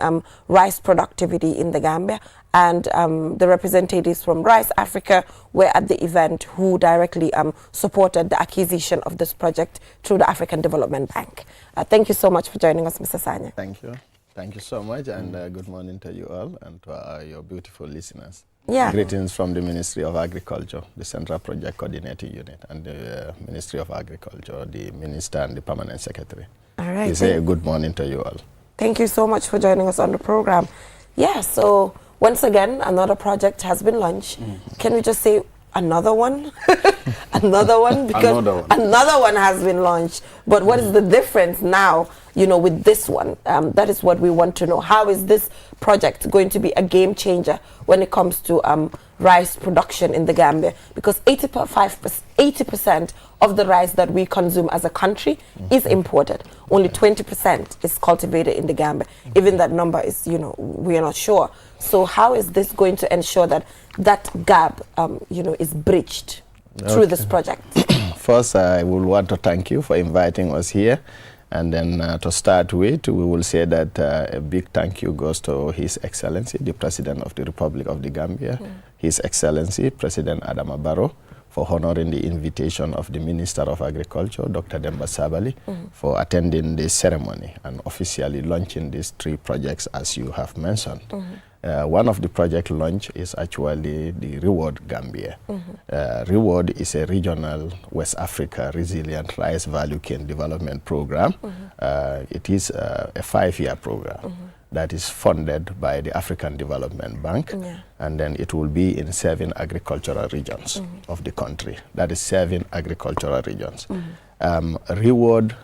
rice productivity in the Gambia. And the representatives from Rice Africa were at the event who directly supported the acquisition of this project through the African Development Bank. Thank you so much for joining us, Mr. Sanya. Thank you. Thank you so much, and good morning to you all and to your beautiful listeners. Yeah. Greetings from the Ministry of Agriculture, the Central Project Coordinating Unit, and the Ministry of Agriculture, the Minister and the Permanent Secretary. All right. We say a good morning to you all. Thank you so much for joining us on the program. Yeah, so once again, another project has been launched. Can we just say another one? Another one? Because another one has been launched. But what is the difference now, you know, with this one? That is what we want to know. How is this project going to be a game changer when it comes to rice production in the Gambia? Because 80% of the rice that we consume as a country is imported. Only 20% is cultivated in the Gambia. Even that number is, you know, we are not sure. So how is this going to ensure that that gap, you know, is bridged through this project? First, I will want to thank you for inviting us here. And then to start with, we will say that a big thank you goes to His Excellency, the President of the Republic of the Gambia, His Excellency, President Adama Barrow, for honoring the invitation of the Minister of Agriculture, Dr. Demba Sabali, for attending this ceremony and officially launching these 3 projects, as you have mentioned. One of the project launch is actually the Reward Gambia. Reward is a regional West Africa resilient rice value chain development program. It is a 5-year program that is funded by the African Development Bank, and then it will be in 7 agricultural regions of the country. That is 7 agricultural regions. Reward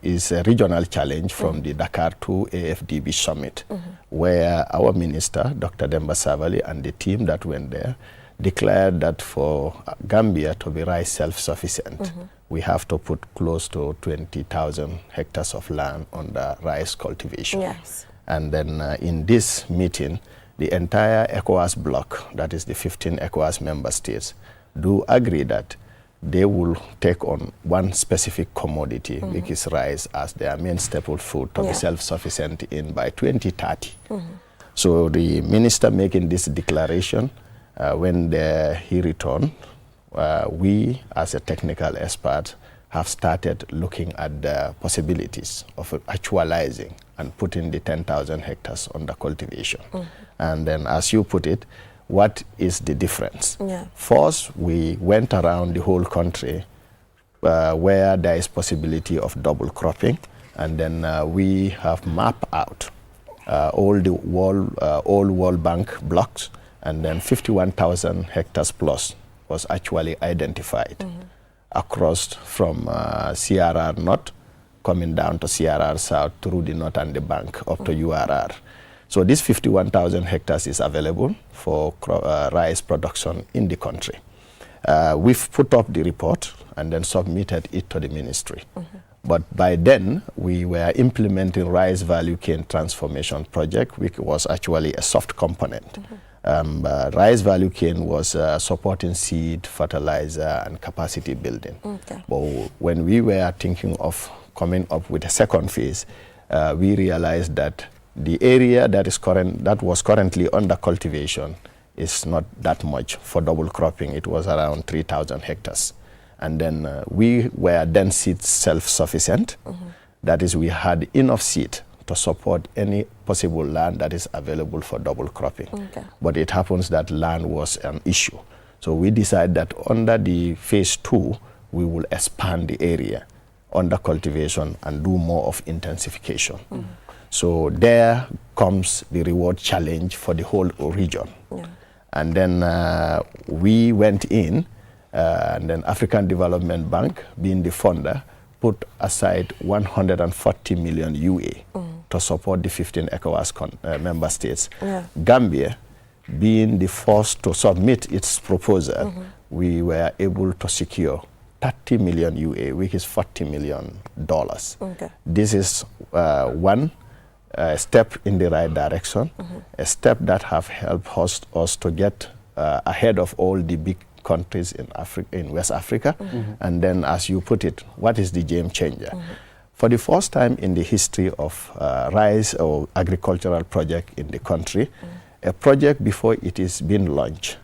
is a regional challenge from the Dakar 2 AFDB Summit, where our minister, Dr. Demba Savali, and the team that went there declared that for Gambia to be rice self-sufficient, we have to put close to 20,000 hectares of land under rice cultivation. Yes. And then in this meeting, the entire ECOWAS bloc, that is the 15 ECOWAS member states, do agree that they will take on one specific commodity, which is rice, as their main staple food to be self-sufficient in by 2030. So the minister making this declaration, when he returned, we as a technical expert have started looking at the possibilities of actualizing and putting the 10,000 hectares under cultivation. And then, as you put it, what is the difference? First, we went around the whole country where there is possibility of double cropping, and then we have mapped out all the World Bank blocks, and then 51,000 hectares plus was actually identified across from CRR North, coming down to CRR South through the North and the Bank up to URR. So this 51,000 hectares is available for rice production in the country. We've put up the report and then submitted it to the ministry. But by then, we were implementing rice value chain transformation project, which was actually a soft component. Rice value chain was supporting seed, fertilizer, and capacity building. But when we were thinking of coming up with a second phase, we realized that the area that was currently under cultivation is not that much for double cropping. It was around 3,000 hectares. And then we were then seed self-sufficient. That is, we had enough seed to support any possible land that is available for double cropping. But it happens that land was an issue. So we decided that under the phase 2, we will expand the area under cultivation and do more of intensification. So there comes the Reward challenge for the whole region. And then we went in, and then African Development Bank, being the funder, put aside 140 million UA to support the 15 ECOWAS member states. Gambia, being the first to submit its proposal, we were able to secure 30 million UA, which is $40 million. This is one step in the right direction, a step that have helped us to get ahead of all the big countries in West Africa. And then, as you put it, what is the game changer? For the first time in the history of rice or agricultural project in the country, a project before it is being launched,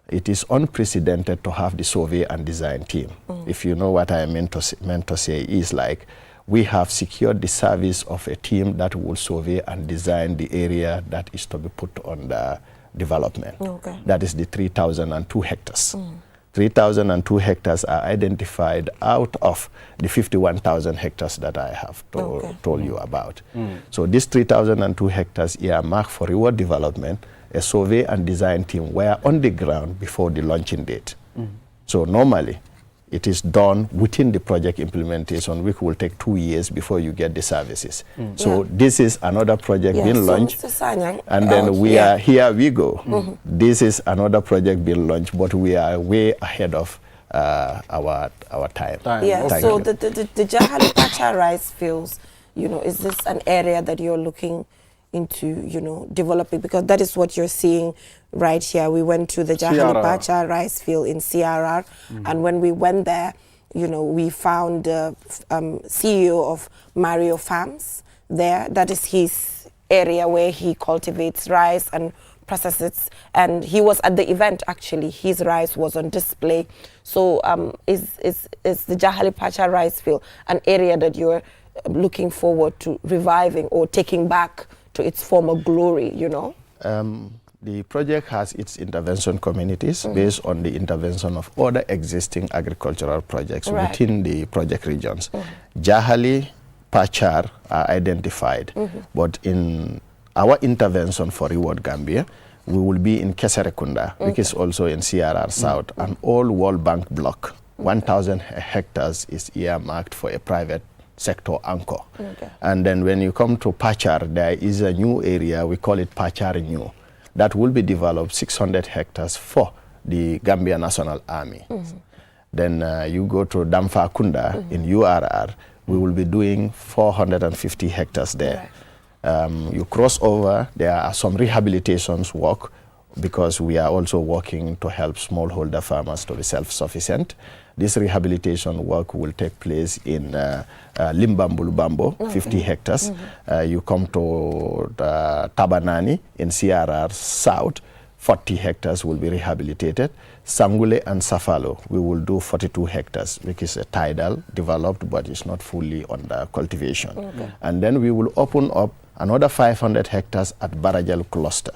it is unprecedented to have the survey and design team. If you know what I meant to say is like, we have secured the service of a team that will survey and design the area that is to be put on the development. That is the 3,002 hectares. 3,002 hectares are identified out of the 51,000 hectares that I have told you about. So these 3,002 hectares are marked for reward development. A survey and design team were on the ground before the launching date. So normally, it is done within the project implementation, which will take 2 years before you get the services. So this is another project being launched, and then we are here we go. This is another project being launched, but we are way ahead of our time. So the Jahali Pacha rice fields, is this an area that you're looking into, developing? Because that is what you're seeing right here. We went to the Jahali Pacha rice field in CRR, and when we went there, we found the CEO of Mario Farms there. That is his area where he cultivates rice and processes, and he was at the event actually. His rice was on display. So is the Jahali Pacha rice field an area that you're looking forward to reviving or taking back to its former glory, The project has its intervention communities based on the intervention of other existing agricultural projects within the project regions. Jahali, Pachar are identified, but in our intervention for Reward Gambia, we will be in Keserekunda, which is also in CRR South, an all World Bank block. 1,000 hectares is earmarked for a private sector anchor. And then when you come to Pachar, there is a new area, we call it Pachar New, that will be developed 600 hectares for the Gambia National Army. Then you go to Damfa Kunda in URR, we will be doing 450 hectares there. You cross over, there are some rehabilitations work, because we are also working to help smallholder farmers to be self-sufficient. This rehabilitation work will take place in Limbambulubambo, 50 hectares. You come to Tabanani in CRR South, 40 hectares will be rehabilitated. Sangule and Safalo, we will do 42 hectares, which is a tidal, developed, but it's not fully under cultivation. And then we will open up another 500 hectares at Barajal cluster.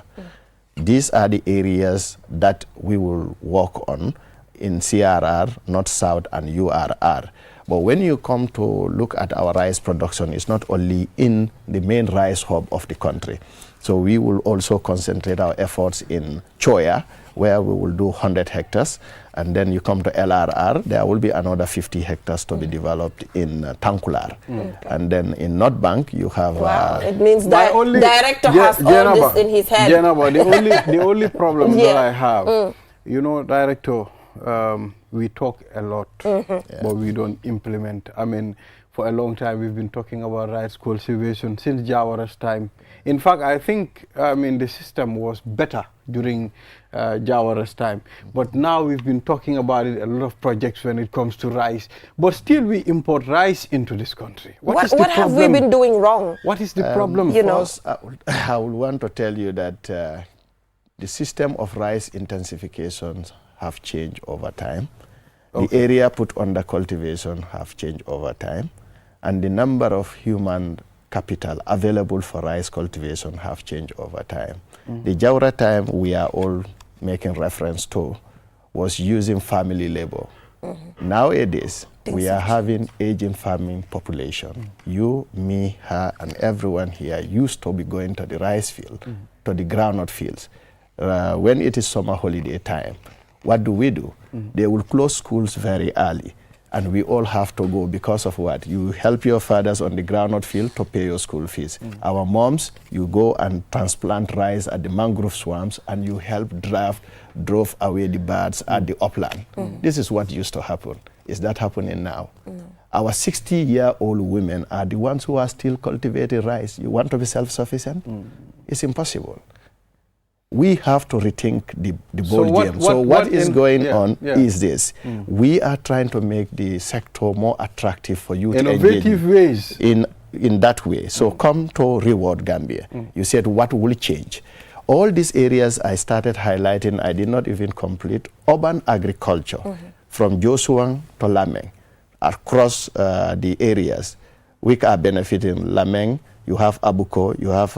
These are the areas that we will work on in CRR, North South, and URR. But when you come to look at our rice production, it's not only in the main rice hub of the country. So we will also concentrate our efforts in Choya, where we will do 100 hectares. And then you come to LRR, there will be another 50 hectares to be developed in Tankular. And then in North Bank, you have... it means that director has all this in his head. The only problem that I have, director, we talk a lot, but we don't implement. I mean, for a long time, we've been talking about rice cultivation since Jawara's time. In fact, I think, the system was better during Jawara's time. But now we've been talking about it, a lot of projects when it comes to rice. But still, we import rice into this country. What have we been doing wrong? What is the problem? First, I would want to tell you that the system of rice intensification have changed over time. The area put under cultivation have changed over time. And the number of human capital available for rice cultivation have changed over time. The Jawara time we are all making reference to was using family labor. Nowadays, we are having aging farming population. You, me, her, and everyone here used to be going to the rice field, to the groundnut fields. When it is summer holiday time, what do? They will close schools very early, And we all have to go because of what? You help your fathers on the groundnut field to pay your school fees. Our moms, you go and transplant rice at the mangrove swamps and you help drove away the birds at the upland. This is what used to happen. Is that happening now? No. Our 60-year-old women are the ones who are still cultivating rice. You want to be self-sufficient? It's impossible. We have to rethink the board game. So what is going on is this. We are trying to make the sector more attractive for youth. Innovative ways. In that way. So come to Reward Gambia. You said what will change? All these areas I started highlighting, I did not even complete. Urban agriculture from Josuang to Lameng across the areas which are benefiting Lameng. You have Abuko, you have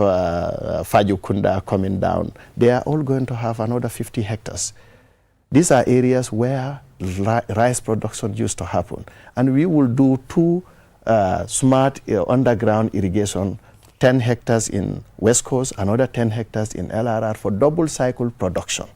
Fajukunda coming down. They are all going to have another 50 hectares. These are areas where rice production used to happen. And we will do 2 smart underground irrigation, 10 hectares in West Coast, another 10 hectares in LRR for double cycle production.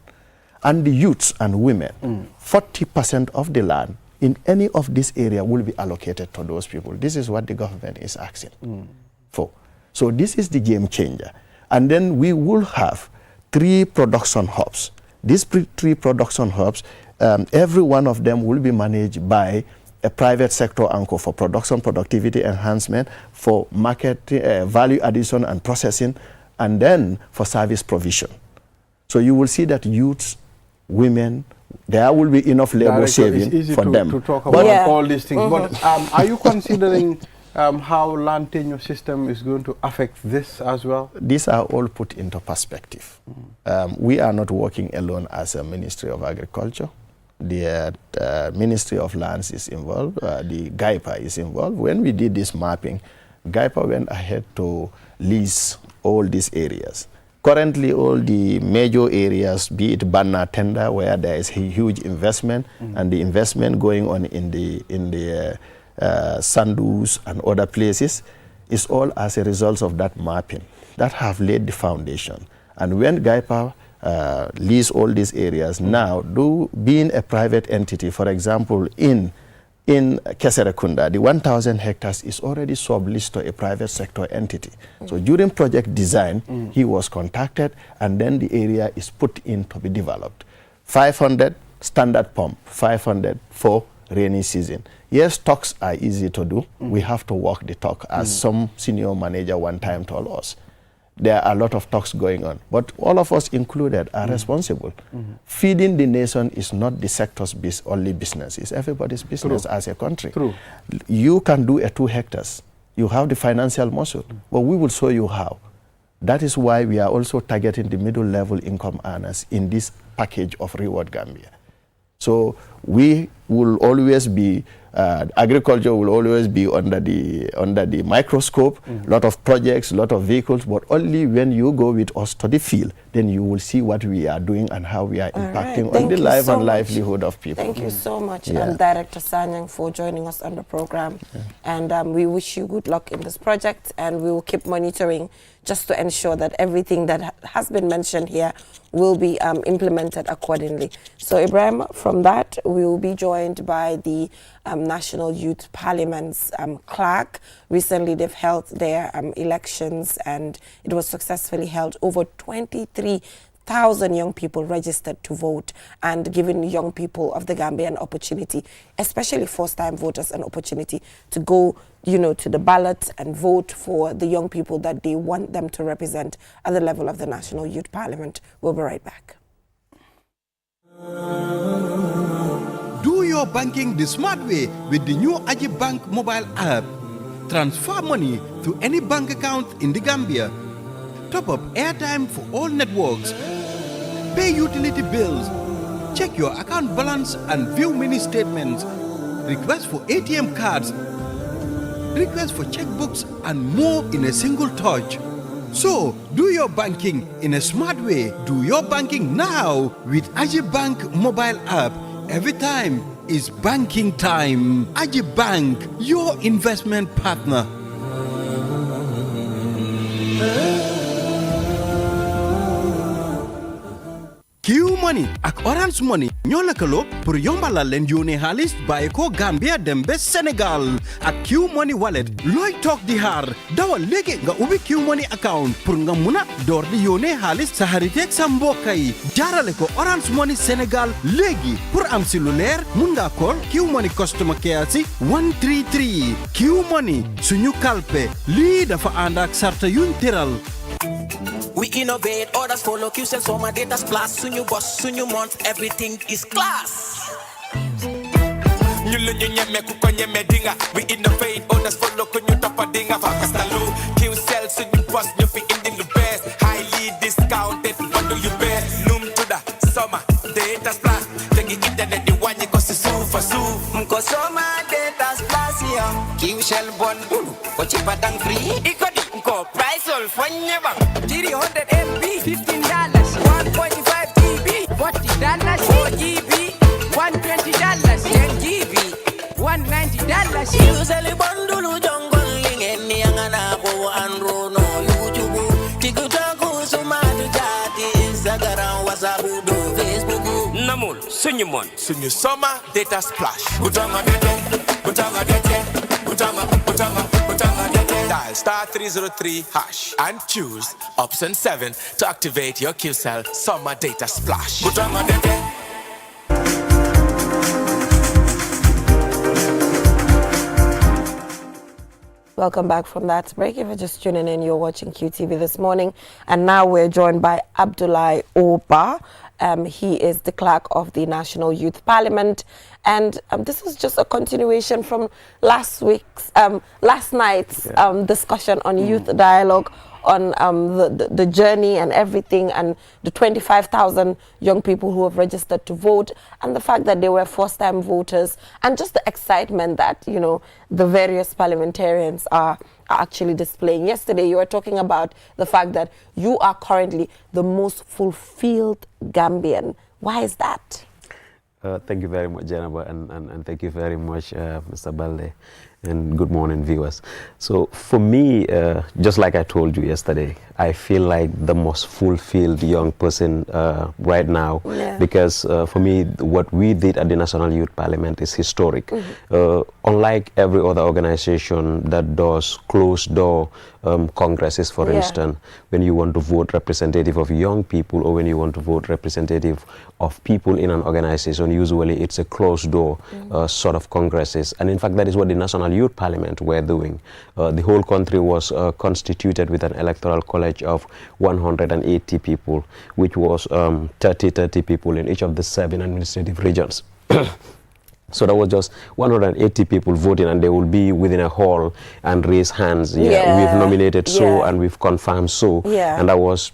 And the youths and women, 40% of the land in any of this area will be allocated to those people. This is what the government is asking for. So this is the game changer. And then we will have 3 production hubs. These 3 production hubs, every one of them will be managed by a private sector anchor for production, productivity enhancement, for market value addition and processing, and then for service provision. So you will see that youths, women, there will be enough labor saving for them. To talk about all these things. But are you considering how land tenure system is going to affect this as well? These are all put into perspective. We are not working alone as a Ministry of Agriculture. The Ministry of Lands is involved. The GAIPA is involved. When we did this mapping, GAIPA went ahead to lease all these areas. Currently, all the major areas, be it Banna Tender, where there is a huge investment, and the investment going on in the Sandus and other places, is all as a result of that mapping that have laid the foundation. And when GAIPA lease all these areas, now being a private entity, for example, in Keserekunda, the 1,000 hectares is already subleased to a private sector entity. So during project design, he was contacted, and then the area is put in to be developed. 500 standard pump, 500 for rainy season. Yes, talks are easy to do. We have to walk the talk, as some senior manager one time told us. There are a lot of talks going on, but all of us included are responsible. Feeding the nation is not the sector's only business. It's everybody's business as a country. You can do a 2 hectares. You have the financial muscle, but we will show you how. That is why we are also targeting the middle level income earners in this package of Reward Gambia. So we will always be, agriculture will always be under the microscope, lot of projects, lot of vehicles, but only when you go with us to the field, then you will see what we are doing and how we are impacting on the life and livelihood of people. Thank you so much, Director Sanyang, for joining us on the program. And we wish you good luck in this project, and we will keep monitoring just to ensure that everything that has been mentioned here will be implemented accordingly. So Ibrahim, from that, we will be joined by the National Youth Parliament's clerk. Recently, they've held their elections, and it was successfully held. Over 23,000 young people registered to vote, and giving young people of the Gambia an opportunity, especially first-time voters, an opportunity to go, to the ballot and vote for the young people that they want them to represent at the level of the National Youth Parliament. We'll be right back. Do your banking the smart way with the new Aji Bank mobile app. Transfer money to any bank account in the Gambia. Top up airtime for all networks. Pay utility bills. Check your account balance and view mini statements. Request for ATM cards. Request for checkbooks and more in a single touch. So, do your banking in a smart way. Do your banking now with Aji Bank mobile app. Every time is banking time. Aji Bank, your investment partner. Q Money ak Orange Money ñoo lëkkaloo pour yombalal leen yónnee xaalis bàyyi ko Gambia dem ba Sénégal ak Q Money Wallet looy toog di xaar dawal léegi nga ubbi Q Money account pour nga mun a door di yónnee xaalis sa xarit ak sa mbokk yi jaarale ko Orange Money Sénégal léegi pour am si lu leer mun ngaa call Q Money customer care si 133 Q Money suñu kalpe lii dafa ànd ak sarta yuñ tëral. We innovate, others follow, QCell, so my data's plus, soon you boss, soon you month, everything is class. We innovate, others follow, can you top a dinga, Pakastalo, QCell, so you boss, you fit in the best, highly discounted, what do you best? Noom to the summer, data's plus, take the internet, the one you go to sue for sue. Cause summer data's plus, yeah, QCell bundle, but cheaper than free, Go price all for never. 300 MB, $15, 1.5 GB, $40, 4 GB, $120, 10 GB, $190. Usually bundle jungle ling yangana ko andro no YouTube. TikTok sumatu jati Instagram WhatsApp do Facebook. Namul sunyumon sunyu summer data splash. Butanga dete, butanga dete, butanga dete. Dial *303# and choose option 7 to activate your QCell Summer Data Splash. Welcome back from that break. If you're just tuning in, you're watching QTV this morning. And now we're joined by Abdullahi Oba. He is the clerk of the National Youth Parliament. And this is just a continuation from last night's discussion on youth dialogue, on the journey and everything, and the 25,000 young people who have registered to vote, and the fact that they were first-time voters, and just the excitement that, you know, the various parliamentarians are actually displaying. Yesterday, you were talking about the fact that you are currently the most fulfilled Gambian. Why is that? Thank you very much, Jennifer, and thank you very much, Mr. Balde, and good morning, viewers. So for me, just like I told you yesterday, I feel like the most fulfilled young person right now, because for me, what we did at the National Youth Parliament is historic. Unlike every other organization that does closed-door congresses, for instance, when you want to vote representative of young people, or when you want to vote representative of people in an organization, usually it's a closed-door sort of congresses. And in fact, that is what the National Youth Parliament were doing. The whole country was constituted with an electoral college of 180 people, which was 30 people in each of the 7 administrative regions. So that was just 180 people voting, and they will be within a hall and raise hands. We've nominated so, and we've confirmed so, and that was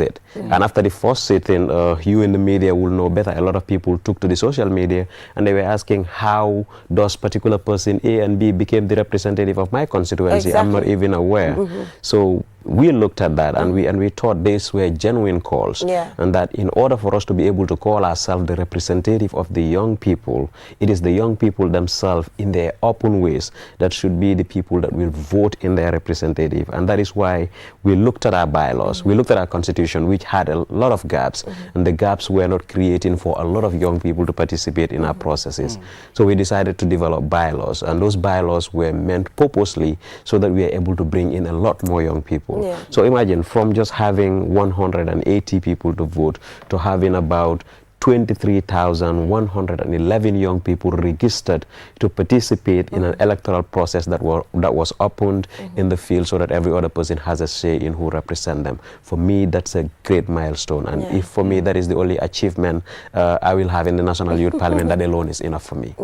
it. And after the first sitting, you in the media will know better. A lot of people took to the social media, and they were asking, how does particular person A and B became the representative of my constituency? I'm not even aware. So we looked at that, and we thought these were genuine calls, and that in order for us to be able to call ourselves the representative of the young people, it is the young people themselves in their open ways that should be the people that will vote in their representative. And that is why we looked at our bylaws, we looked at our constitution, which had a lot of gaps, and the gaps were not creating for a lot of young people to participate in our processes. So we decided to develop bylaws, and those bylaws were meant purposely so that we are able to bring in a lot more young people. So imagine, from just having 180 people to vote to having about 23,111 young people registered to participate in an electoral process that was opened in the field, so that every other person has a say in who represent them. For me, that's a great milestone, and if for me that is the only achievement I will have in the National Youth Parliament, that alone is enough for me.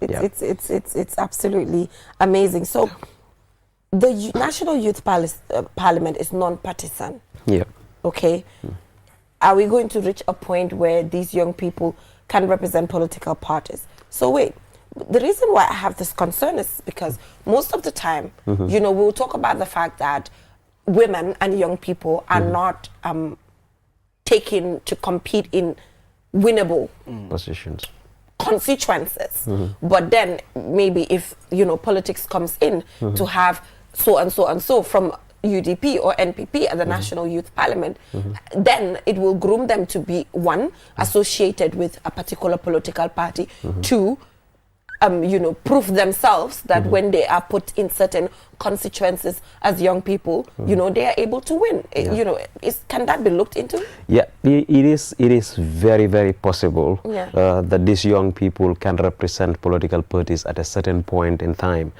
It's absolutely amazing. So the National Youth Parliament is non-partisan. Okay. Are we going to reach a point where these young people can represent political parties? So wait, the reason why I have this concern is because most of the time, you know, we'll talk about the fact that women and young people are not taken to compete in winnable positions, constituencies. But then maybe if, you know, politics comes in to have so and so and so from UDP or NPP at the National Youth Parliament, then it will groom them to be, one, associated with a particular political party, two, prove themselves that when they are put in certain constituencies as young people, they are able to win. Can that be looked into? Yeah, it is very, very possible that these young people can represent political parties at a certain point in time.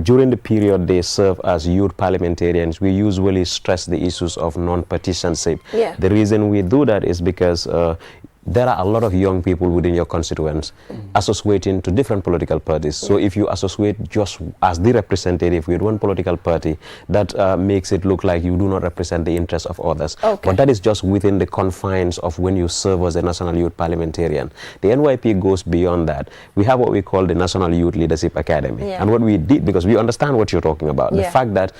During the period they serve as youth parliamentarians, we usually stress the issues of non-partisanship. The reason we do that is because there are a lot of young people within your constituents associating to different political parties. So if you associate just as the representative with one political party, that makes it look like you do not represent the interests of others. But that is just within the confines of when you serve as a National Youth Parliamentarian. The NYP goes beyond that. We have what we call the National Youth Leadership Academy. And what we did, because we understand what you're talking about, the fact that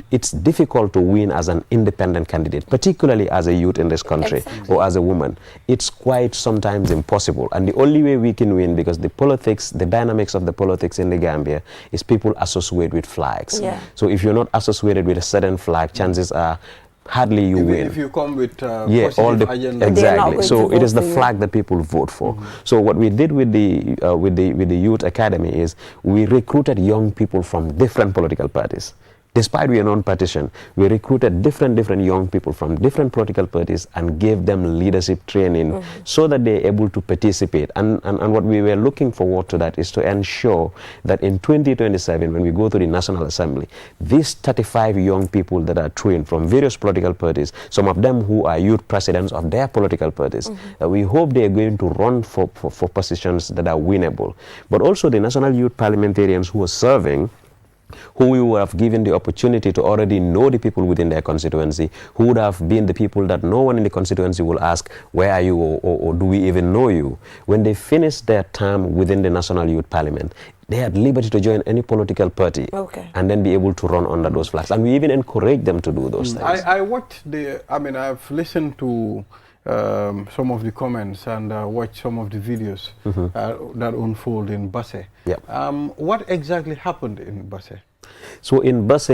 it's difficult to win as an independent candidate, particularly as a youth in this country or as a woman. It's quite sometimes impossible. And the only way we can win, because the politics, the dynamics of the politics in the Gambia is people associate with flags. So if you're not associated with a certain flag, chances are hardly you win. If you come with all the agenda. exactly. So it is the flag that people vote for. So what we did with the Youth Academy is we recruited young people from different political parties. Despite we are non-partisan, we recruited different young people from different political parties and gave them leadership training so that they're able to participate. And what we were looking forward to that is to ensure that in 2027, when we go to the National Assembly, these 35 young people that are trained from various political parties, some of them who are youth presidents of their political parties, we hope they are going to run for positions that are winnable. But also the National Youth Parliamentarians who are serving, who we would have given the opportunity to already know the people within their constituency, who would have been the people that no one in the constituency will ask, where are you, or do we even know you? When they finish their term within the National Youth Parliament, they had liberty to join any political party and then be able to run under those flags. And we even encourage them to do those things. I've listened to some of the comments and watched some of the videos that unfold in Basse. What exactly happened in Basse? So in Basse,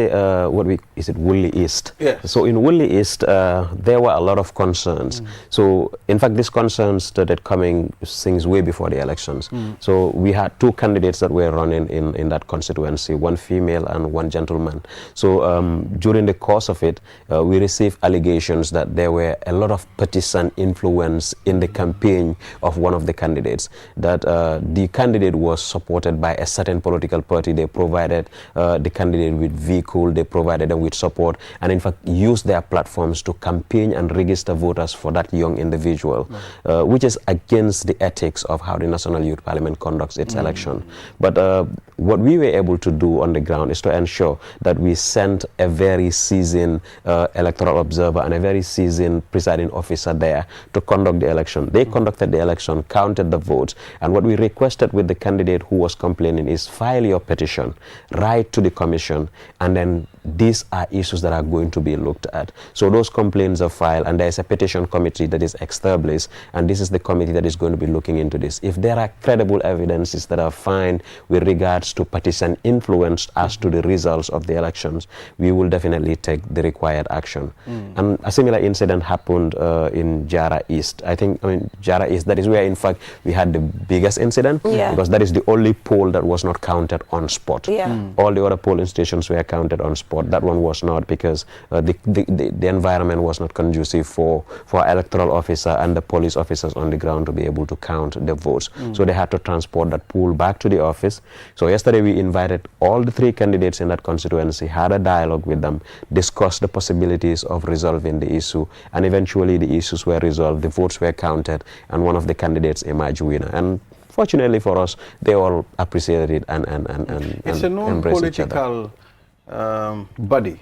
is it Woolly East? Yes. So in Woolly East, there were a lot of concerns. So in fact, these concerns started coming since way before the elections. So we had two candidates that were running in that constituency, one female and one gentleman. So during the course of it, we received allegations that there were a lot of partisan influence in the campaign of one of the candidates, that the candidate was supported by a certain political party. They provided the candidate with vehicle, they provided them with support, and in fact used their platforms to campaign and register voters for that young individual, which is against the ethics of how the National Youth Parliament conducts its election. But what we were able to do on the ground is to ensure that we sent a very seasoned electoral observer and a very seasoned presiding officer there to conduct the election. They conducted the election, counted the votes, and what we requested with the candidate who was complaining is file your petition, write to the commission, and then these are issues that are going to be looked at. So those complaints are filed, and there's a petition committee that is established, and this is the committee that is going to be looking into this. If there are credible evidences that are found with regards to partisan influence as to the results of the elections, we will definitely take the required action. And a similar incident happened in Jara East. Jara East, that is where in fact we had the biggest incident, because that is the only poll that was not counted on spot. All the other polling stations were counted on spot. That one was not, because the environment was not conducive for our electoral officer and the police officers on the ground to be able to count the votes. So they had to transport that pool back to the office. So yesterday we invited all the three candidates in that constituency, had a dialogue with them, discussed the possibilities of resolving the issue, and eventually the issues were resolved, the votes were counted, and one of the candidates emerged winner. And fortunately for us, they all appreciated it and it's a non-political body.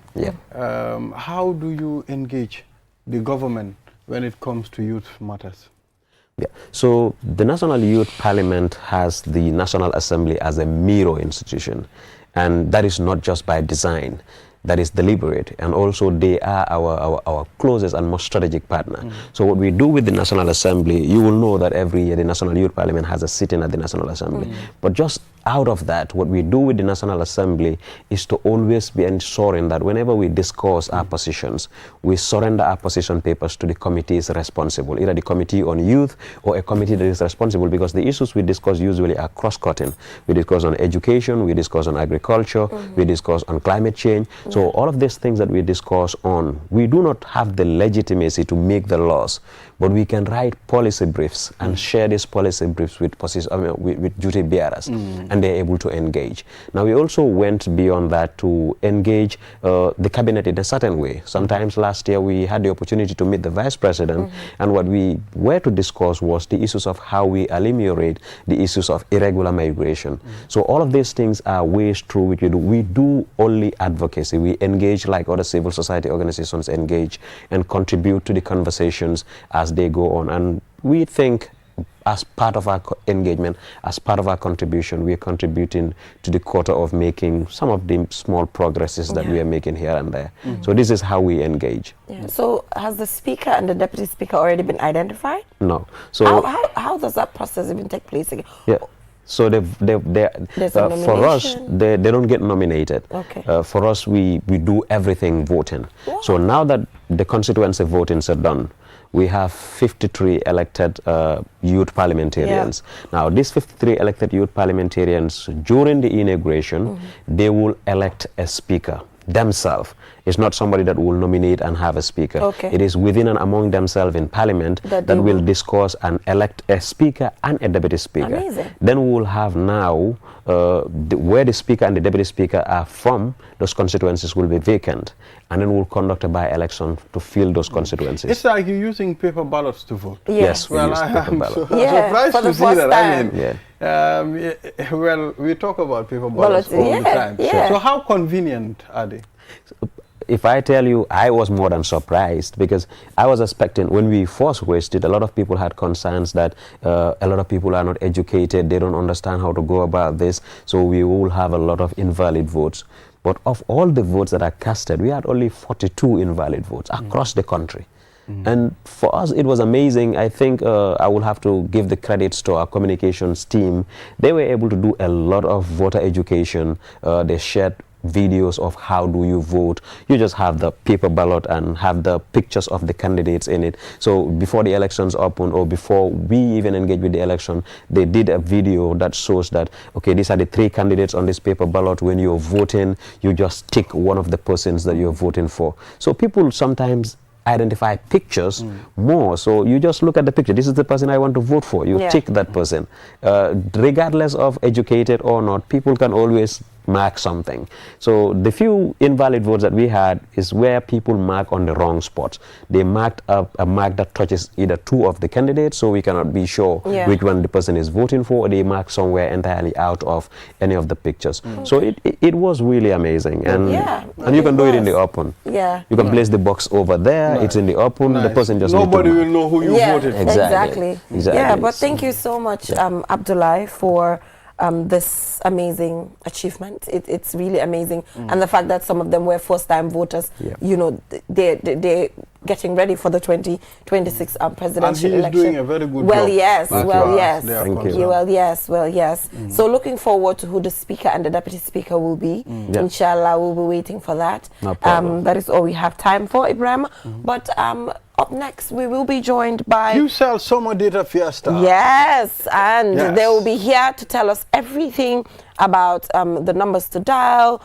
How do you engage the government when it comes to youth matters? So the National Youth Parliament has the National Assembly as a mirror institution, and that is not just by design. That is deliberate, and also they are our closest and most strategic partner. So what we do with the National Assembly, you will know that every year the National Youth Parliament has a sitting at the National Assembly. But just out of that, what we do with the National Assembly is to always be ensuring that whenever we discuss our positions, we surrender our position papers to the committees responsible, either the Committee on Youth or a committee that is responsible, because the issues we discuss usually are cross-cutting. We discuss on education, we discuss on agriculture, we discuss on climate change. So all of these things that we discuss on, we do not have the legitimacy to make the laws, but we can write policy briefs and share these policy briefs with duty bearers, and they're able to engage. Now, we also went beyond that to engage the cabinet in a certain way. Sometimes last year we had the opportunity to meet the vice president, and what we were to discuss was the issues of how we ameliorate the issues of irregular migration. So all of these things are ways through which we do. We do only advocacy. We engage like other civil society organizations engage and contribute to the conversations as they go on. And we think as part of our engagement, as part of our contribution, we are contributing to the quota of making some of the small progresses that we are making here and there. So this is how we engage. So has the speaker and the deputy speaker already been identified? No. So how does that process even take place again? Yeah. So for us, they don't get nominated. Okay. For us, we do everything voting. Wow. So now that the constituency votings are done, we have 53 elected youth parliamentarians. Now, these 53 elected youth parliamentarians, during the inauguration, they will elect a speaker themselves. It's not somebody that will nominate and have a speaker. Okay. It is within and among themselves in parliament that will discuss and elect a speaker and a deputy speaker. Amazing. Then we will have now where the speaker and the deputy speaker are from, those constituencies will be vacant, and then we'll conduct a by-election to fill those constituencies. It's like you're using paper ballots to vote. Yes, we well, use paper ballot. surprised to see that. Time. I mean, well, we talk about paper ballots all the time. So how convenient are they? If I tell you, I was more than surprised, because I was expecting, when we first raised it, a lot of people had concerns that a lot of people are not educated, they don't understand how to go about this, so we will have a lot of invalid votes. But of all the votes that are casted, we had only 42 invalid votes across the country. And for us, it was amazing. I think I will have to give the credits to our communications team. They were able to do a lot of voter education. They shared videos of how do you vote. You just have the paper ballot and have the pictures of the candidates in it. So before the elections open, or before we even engage with the election, they did a video that shows that, okay, these are the 3 candidates on this paper ballot. When you're voting, you just tick one of the persons that you're voting for. So people sometimes identify pictures more. So you just look at the picture. This is the person I want to vote for. You tick that person. Regardless of educated or not, people can always mark something. So the few invalid votes that we had is where people mark on the wrong spots. They marked a mark that touches either 2 of the candidates, so we cannot be sure which one the person is voting for, or they mark somewhere entirely out of any of the pictures. So it was really amazing. And you can do it in the open. You can place the box over there, it's in the open, the person just nobody will know who you voted for. Exactly. Yeah, but thank you so much, Abdullah, for this amazing achievement. It's really amazing. And the fact that some of them were first-time voters, you know, they're getting ready for the 2026 presidential election. And he's doing a very good job. Yes. Thank you. Well, yes. So looking forward to who the speaker and the deputy speaker will be. Inshallah, we'll be waiting for that. No problem. That is all we have time for, Ibrahim. But up next, we will be joined by QCell Summer Data Fiesta. Yes, and they will be here to tell us everything about the numbers to dial.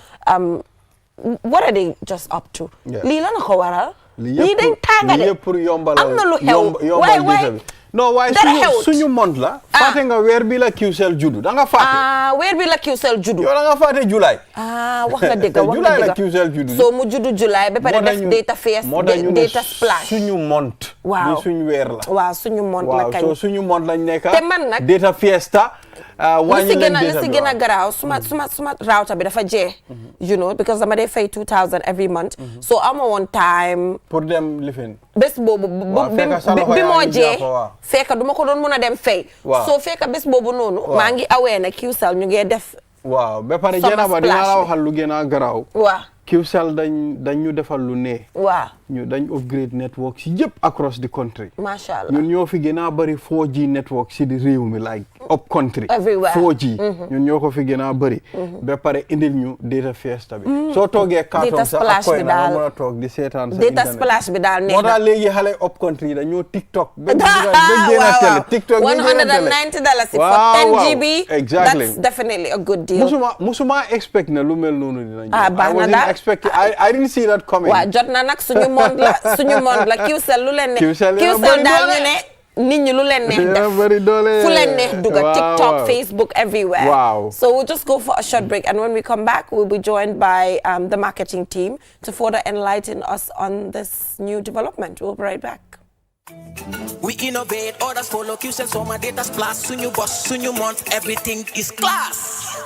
What are they just up to? Lila na ko waral. Li dañ tàngale. Am na lu xew. Waay. No, why suñu month la faté nga weer bi la QCell juddu da nga faté weer bi la QCell juddu yow da nga faté July wax nga dëgg July la QCell juddu so mu juddu July ba pare def data face data splash suñu month bi suñu weer la waaw suñu month la kañ so suñu month lañ nekk te man nag data fiesta li si gën a garaaw suma router bi dafa jee you know because dama dee fay 2000 every month so ama one time pour dem lifin bés boobu bi moo jee fekk duma ko doon mën a dem fay so fekk bés boobu noonu maa ngi awee na QCell ñu ngi def waaw ba pare jeena ba dina la waxal lu gën a garaaw QCell dañ ñu defal lu ne. waaw ñu dañ upgrade network si yëpp across the country. macha allah ñun ñoo fi gën a bëri 4G network si di réew mi like up country. everywhere 4G. ñun ñoo ko fi gën a bëri. ba pare indil ñu data fiesta bi. soo toogee carton sax ak koy na nga mën a toog di seetaan sa internet. data splash bi daal neex moo tax léegi xale up country dañoo TikTok. ba génn a télé TikTok bi génn a télé. $190 for 10 GB. exactly that's definitely a good deal. musuma expect na lu mel noonu dinañ. baax na daal I didn't see that coming. waaw jot na nag suñu monde la QCell lu leen ne. QCell daal ñu ne nit ñi lu leen neex def fu leen neex dugga TikTok, Facebook, everywhere. Wow. So we'll just go for a short break, and when we come back, we'll be joined by the marketing team to further enlighten us on this new development. We'll be right back. We innovate, others follow QCell, so my data's plus. Soon you boss, soon you month, everything is class.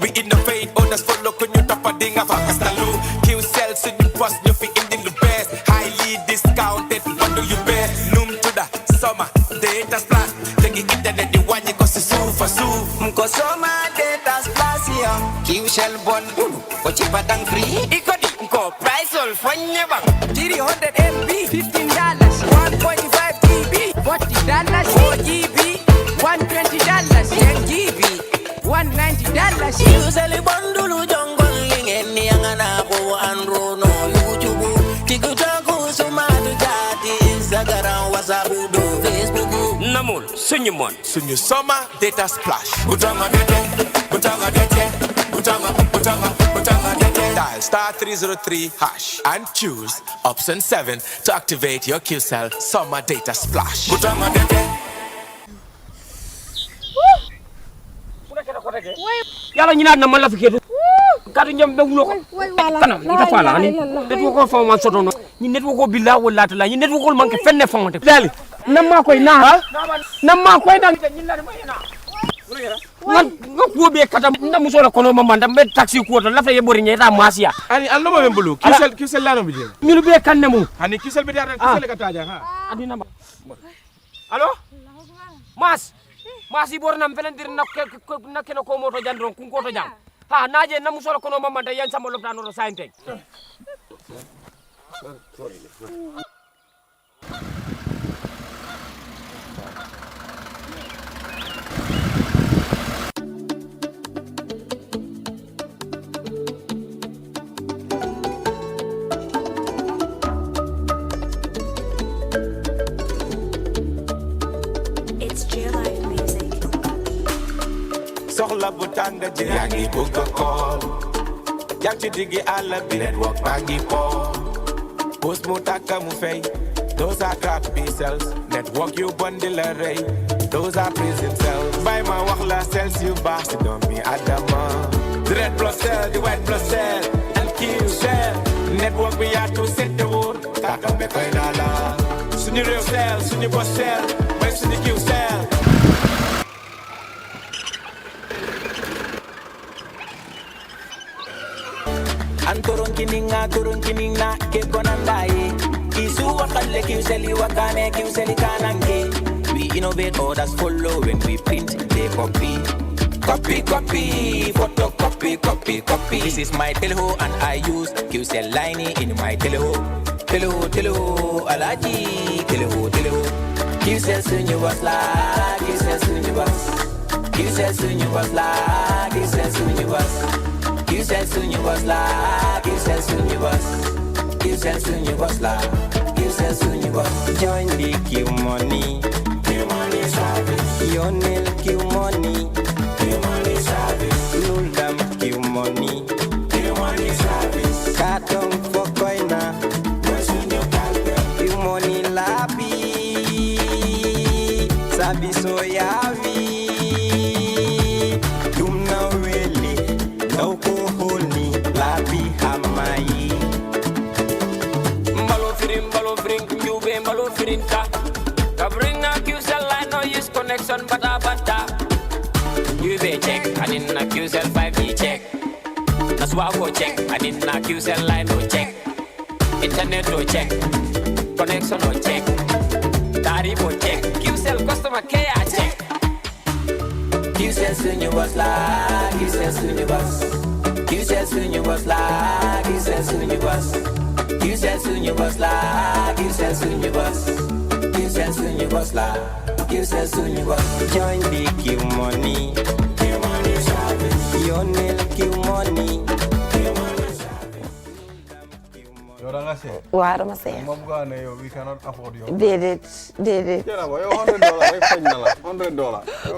We innovate, others follow, kun you top a dinga Pakastalo. QCell, soon you boss, you fit in the best. Highly discounted, what do you best? Noom to the summer, data's plus. Take the internet, the one you go to sue for sue. Mko summer, data's plus, yeah. QCell bundle, for cheaper than free. Ikodi, mko price all for never. 300 MB, $15. 1.5 GB, $40. 4 GB, $120. 10 GB, $190. QCell bundle, jungle, ngeni yangana ko anro no YouTube. TikTok, sumadu jadi Instagram, WhatsApp, Facebook. Namul, sunyumon, sunyu summer data splash. Butanga dete, butanga dete, butanga dete. Dial *303# and choose option 7 to activate your QCell summer data splash. Butanga dete. Yalla ñina na man la fi ketu kadu ñam be wulo ko kanam ita fala ni net ko fa man soto no ni net ko billa wala ta la ni net ko man ke fenne fonte dali namma koy na ha namma koy dan man ko be kata ndam so la kono mama ndam be taxi ko to la fa yebori ñeta masiya ani allo ma bembulu QCell la no bi mi lu be kan nemu ani QCell be dara QCell ka taja ha adina ma allo Masi bor nam felendir na keno ko moto jandron kun ko to jam ha naje na musolo kono mamanta yan sama loptano ro sainte Soxla bu tàng ji yaa ngi bëgg a call yaa ngi ci diggi àll bi network baa ngi call bus mu tàkka mu fay those are crappy cells network yu bon di la rey those are prison cells bay ma wax la cells yu baax si doom bi Adama the red blood cell the white blood cell and QCell network bi yaatu sette wóor kàkka me koy naa la suñu réew cell suñu bos cell mooy suñu QCell. Antoron kininga ke konandaye Isu wakalle QCell wakane QCell kanange We innovate, others follow when we print they copy photocopy This is my teleho and I use QCell line in my teleho alaji teleho QCell sunyu wasla QCell sunyu wasla QCell sunyu was QCell sunyu was la, QCell sunyu was la, QCell sunyu was. Join the Q money service. Yonel Q money service. Nuldam Q money service. Katong for koina, Q money labi, sabi so yavi. Dumna weli, no ko. Mbalo firinta Kabring na QCell line no use connection bata You be check and in na QCell 5G check That's why I go check and in na QCell line no check Internet no check Connection no check Tariff no check QCell customer care check QCell QCell suñu boss la QCell suñu boss QCell suñu boss la QCell suñu boss QCell suñu boss la QCell suñu boss QCell suñu boss la QCell suñu boss join the Q money service yonel Q money Waaw dama seet. We cannot afford you. Déedéet. $100.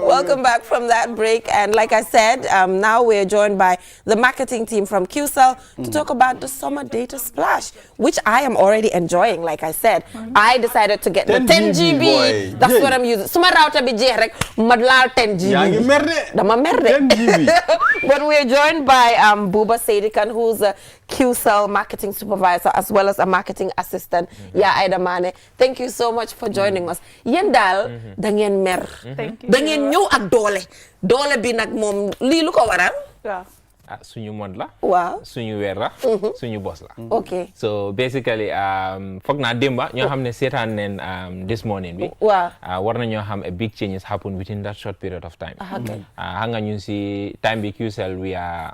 Welcome back from that break, and like I said, now we're joined by the marketing team from QCell to talk about the summer data splash, which I am already enjoying. Like I said, I decided to get the 10 GB. That's what I'm using. Suma router bi jeex rek ma laal 10 GB. Dama mer de. 10 GB. But we're joined by Buba Sadikan, who's a QCell marketing supervisor as well as a marketing assistant. Yeah, Aida Mane. Thank you so much for joining us. Yéen daal da ngeen mer. Da ngeen ñëw ak doole. Doole bi nag moom lii lu ko waral? Waaw. Suñu mond la. Waaw. Suñu weer la. Suñu boss la. Okay. So basically foog naa démba ñoo xam ne seetaan neen this morning bi. Waaw. War na ñoo xam a big changes happen within that short period of time. Okay. Xam nga ñun si time bi QCell we are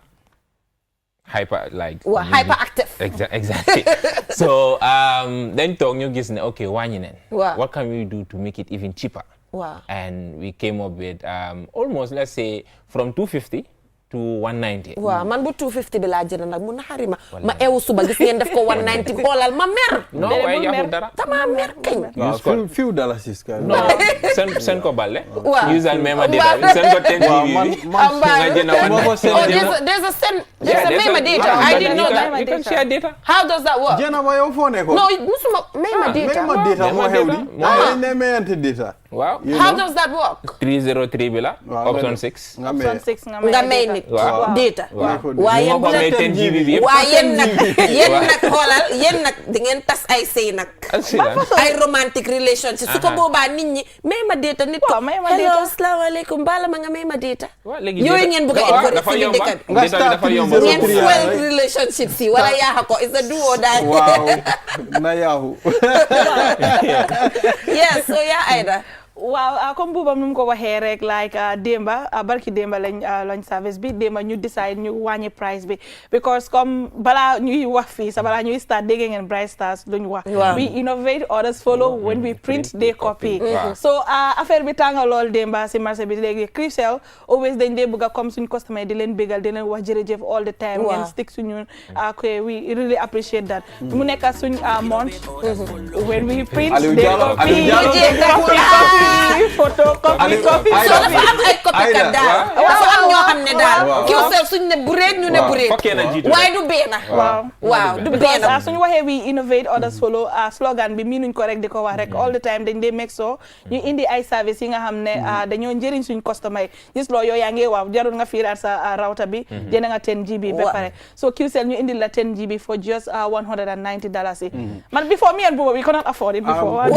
hyperactive. Exactly. So then toog ñu gis ne okay wàññi neen. Wow. What can we do to make it even cheaper? Wow. And we came up with almost, let's say, from 250 to 190. Waaw man bu 250 bi laa jënd nag mu naxari ma eewu suba gis ngeen def ko 190 xoolal ma mer. No waaye yaxul dara. Dama mer kañ. Few dollars is ka. No send ko balle. Waaw. Usal mema data. Send ko 10 GB. There's a mema data. I didn't know that. You can share data. How does that work? Jena ba yow phone ko. No, musuma mema data. Mema data mo hewli. Ne meyante data. Wow. How does that work? 303 bi la. Option 6. Option 6 nga may nit data. Waaye bu la 10 GB bi yëpp. waaye yéen nag xoolal yéen nag di ngeen tas ay sëy nag. ay romantic relationship su ko boobaa nit ñi may ma data nit ko. hello asalaamaaleykum baala ma nga may ma data. yooyu ngeen bëgg a encourage ci dëkk bi. nga start ngeen fuel relationship si wala yaaxa ko is a duo daal. waaw na yaahu. yes so yaa Aida. Waaw comme Buuba nu mu ko waxee rek like démba barki démba lañ lañ service bi démba ñu decide ñu wàññi price bi because comme balaa ñuy wax fii sa balaa ñuy start dégg ngeen Bright Stars luñ wax. we innovate others follow when we print they copy. so affaire bi tànga lool démba si marché bi léegi QCell always dañ dee bëgg a comme suñ customer di leen bégal di leen wax jërëjëf all the time. ngeen stick suñu okay we really appreciate that. mu nekk suñ month when we print they copy. photocopy copy so dafa am ay copycat daal dafa am ñoo xam ne daal QCell suñ ne bureet ñu ne bureet waaye du benn waaw du benn suñu waxee we innovate others follow slogan bi miinuñ ko rek di ko wax rek all the time dañ dee make sure ñu indi ay service yi nga xam ne dañoo njëriñ suñ customer yi gis loo yow yaa ngi waaw jarul nga fiiraat sa router bi jënd nga 10 GB ba pare so QCell ñu indi la 10 GB for just $190 yi man before me and Buba we cannot afford it before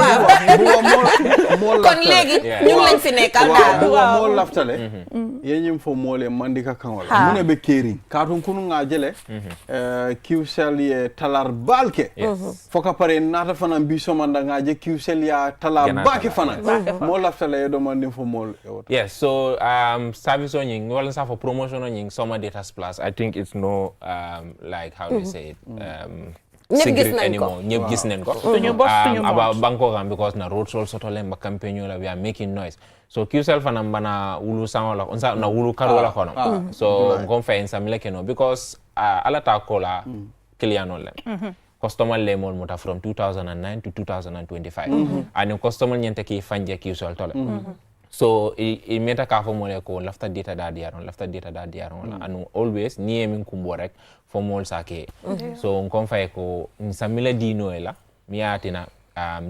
kon léegi ñu ngi lañ fi nekkal daal waaw mo laftale yenyim fo mole mandika kangola mune be kering katun kunu nga jele QCell ye talar balke foka pare nata fana bi somanda nga je QCell ya talar balke fana mo laftale do mandi fo mol yes so service on ying wala sa for promotion on ying summer data plus I think it's no like how do you say it ñëpp gis nañ ko about banko kam because na road show soto lemba campaign la we are making noise so QCell fana bana wulu sangola onsa na wulu karola kono so ngon fa ensamle keno because ala ta kola client on lem customer lemol muta from 2009 to 2025 and customer nyente ki fanje QCell tole so i meta ka fo mole ko lafta data da diaron anu always ni min kumbo rek fo mol sake so on konfa ko samila dino ela miatina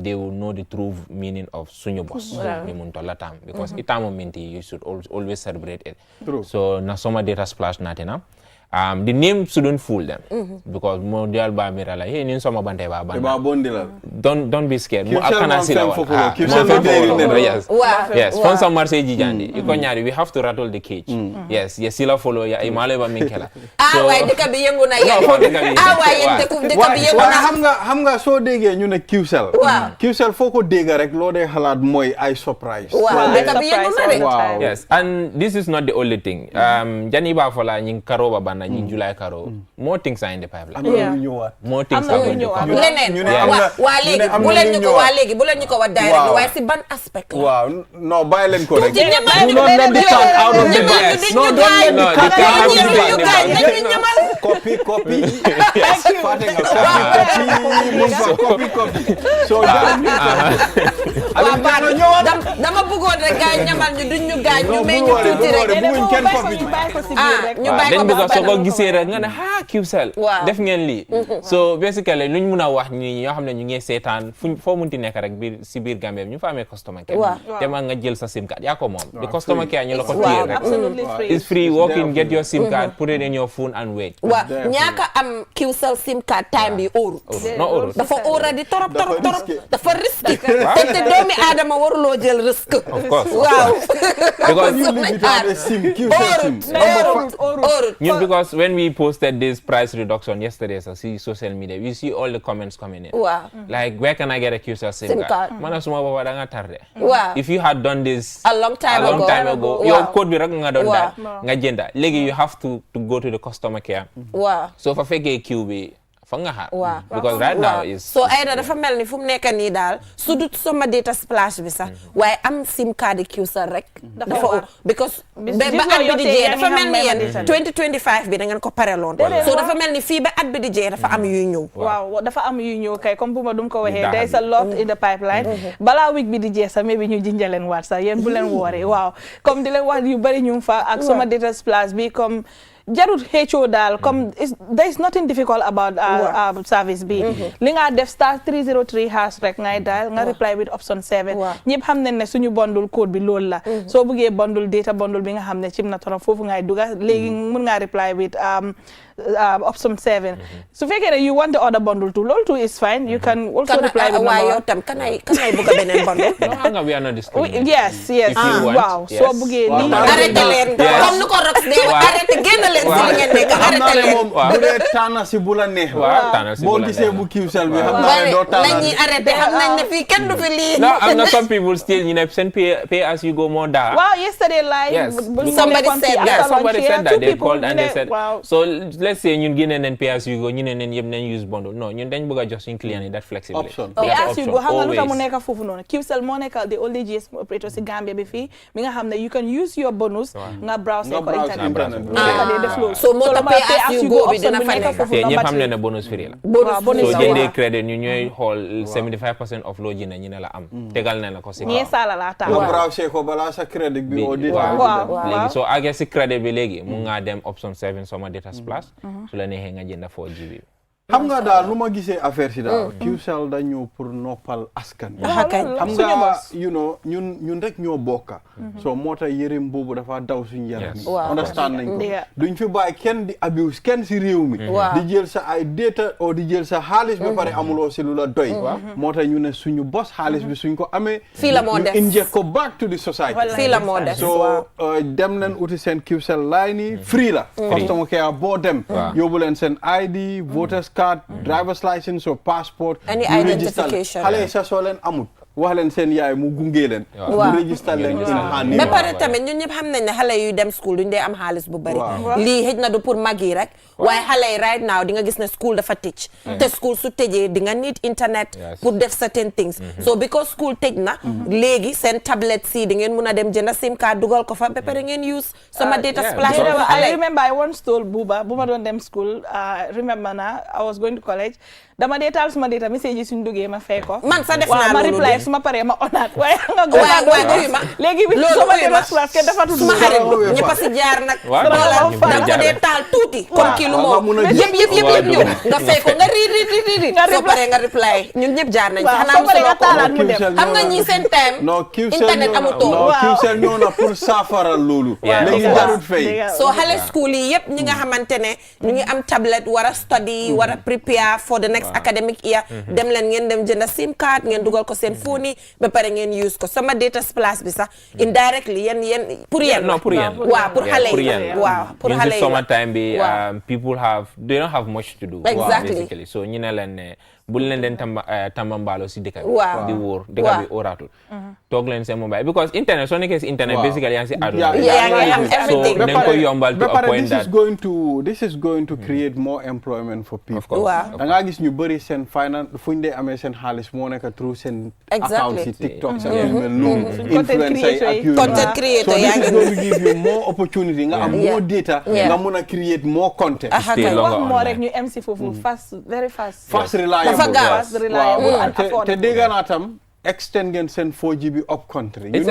they will know the true meaning of sunyo boss mi mun to latam because itamo minti you should always celebrate it so na soma data splash natina The name shouldn't fool them because mo dial ba mira la hey nin soma bante ba don't be scared mo akana sila yes fon sa marché ji jandi iko ñaari we have to rattle the cage yes sila follow ya ay male ba minkela way deka bi yengu na ya way deka bi yengu na xam nga soo déggee ñu ne QCell foo ko dégg rek loo dee xalaat mooy ay surprise deka bi yengu na de yes and this is not the only thing jani ba fola ñing karo ba bana ñing July karo more things are in the pipeline more things are going to come leneen waa léegi bu leen ñu ko waa léegi bu leen ñu ko wax direct waaye si ban aspect la waaw non bàyyi leen ko rek tuuti ñamal do not let the cat out of the bag no don't let the cat out of the bag copy fate nga copy so dama bëggoon rek gaay ñamal ñu duñ ñu gaañ ñu may ñu tuuti rek buñ kenn copy ñu bàyyi ko ba soo ko gisee rek nga ne QCell def ngeen lii so basically luñ mun a wax ñi ñoo xam ne ñu ngi seetaan foo munti nekk rek si biir Gambia ñu fa amee customer care te ma nga jël sa SIM card yaa ko moom the customer care ñu la ko téye rek it's free walk in get your SIM card put it in your phone and wait ñaaka am QCell SIM card time bi óorut dafa óoradi torop dafa risque te doomi aadama waruloo jël risque of course because because when we posted this price reduction yesterday, so see social media, we see all the comments coming in. Wow. Like, where can I get a QCell SIM card? Wow. If you had done this a long time ago, your code be nga done that. Nga agenda. Legi, you have to go to the customer care. Wow. So for fake QB, because right now is so Aida dafa mel ni fu mu nekk nii daal su dut sama data splash bi sax waaye am SIM card QCell rek dafa because ba at bi di jeex dafa mel ni yéen 2025 bi da ngeen ko pareloon so dafa mel ni fii ba at bi di jeex dafa am yuy ñëw waaw dafa am yuy ñëw kay comme bu ma dum ko waxee there is a lot in the pipeline balaa week bi di jeex sax maybe ñu jinjaleen waat sax yéen bu leen wooree waaw comme di leen wax yu bari ñu fa ak sama data splash bi comme jarut xëccoo daal comme there is nothing difficult about service bi li nga def star 303 hash rek ngay daal nga reply with option 7 ñëpp xam nañ ne suñu bundle code bi loolu la soo bëggee bundle data bundle bi nga xam ne cim na torop foofu ngay duga léegi mun ngaa reply with option 7 su fekkee ne you want the other bundle too loolu too is fine you can also reply with waaw yow tam kanay bëgg a beneen bundle no we are not discriminating yes waaw soo bëggee nii arrêté leen comme nu ko rox de arrêté génn leen si li ngeen nekk arrêté leen bu dee tànn si bu la neex boo gisee bu QCell bi xam naa ne doo tànn lañuy arrêté xam nañ ne fii kenn du fi lii no am na some people still you know send pay as you go more da wow yesterday like somebody said that they called and they said so let's say ñun génne nañ pay as you go ñu ne neen yëpp nañ use bundle non ñun dañ bëgg a jox suñu client yi that flexibility pay as you go xam nga lu tax mu nekk foofu noonu QCell moo nekk the only GS operator si Gambia bi fii mi nga xam ne you can use your bonus nga browse ko internet so moo tax pay as you go bi dina fa nekk te ñëpp xam ne ne bonus free la soo jëndee crédit ñu ñooy xool 75% of loo jënd ñu ne la am tegal na la ko si ñee sala la ta nga browse ko balaa sa crédit bi léegi soo àggee si crédit bi léegi mu nga dem option 7 sama data splash su la neexee nga jënd 4GB xam nga daal lu ma gisee affaire si daal QCell da ñëw pour noppal askan xam nga ñun rek ñoo bokka so moo tax yërëm boobu dafa daw suñu yaram understand nañ ko duñ fi bàyyi kenn di abuse kenn si réew mi di jël sa ay data o di jël sa xaalis ba pare amuloo si lu la doy moo tax ñu ne suñu bos xaalis bi suñ ko amee fii la moo des inject ko back to the society fii la moo des so dem leen uti seen QCell line yi free la customer care boo dem yóbbu leen seen ID voters card driver's license or passport any identification xale sa soo leen amut wax leen seen yaay mu gunge leen mu register leen in hand ba pare tamit ñun ñëpp xam nañ ne xale yuy dem school duñ dee am xaalis bu bari lii xëj na du pour mag yi rek waaye xale yi right now di nga gis ne school dafa tëj te school su tëjee di nga need internet pour def certain things so because school tëj na léegi seen tablet si di ngeen mun a dem jënd SIM card dugal ko fa ba pare ngeen use sama data splash I remember I once told Buba doon dem school remember na I was going to college dama dee taal suma data message yi suñ duggee ma fay ko man sa def naa ma loolu reply suma paree ma onaat waaye nga waaye ma léegi bi suma dee class ke dafa tudd suma xarit ñëpp a si jaar nag dama ko dee taal tuuti comme kii lu moo yëpp ñëw nga fay ko nga ri soo paree nga reply ñun ñëpp jaar nañ xanaa musuloo ko xam nga ñi seen time internet amutoon non Qcell ñëw na pour saafara loolu léegi jarut fay soo xale school yi yëpp ñi nga xamante ne ñu ngi am tablet war a study war a prepare for the next academic year dem leen ngeen dem jënd sim card ngeen dugal ko seen phone yi ba pare ngeen use ko sama data place bi sax indirectly yéen pour yéen non pour yéen waaw pour xale yi waaw pour xale yi summer time bi people they don't have much to do basically so ñu ne leen ne bul leen den tambambaalo si dëkk bi di wóor dëkk bi óoraatul toog leen seen mobile because internet soo nekkee si internet basically yaa ngi si àdduna so dañ ko yombal to a point that this is going to create more employment for people da ngaa gis ñu bëri seen finance fu ñu dee amee seen xaalis moo nekk through seen account si TikTok sa mel noonu influencer ak yooyu content creator so this is going to give you more opportunity nga am more data nga mun a create more content wax moo rek ñu MC foofu very fast reliable waaw te dégg naa tam extend ngeen seen 4G bi up country. It's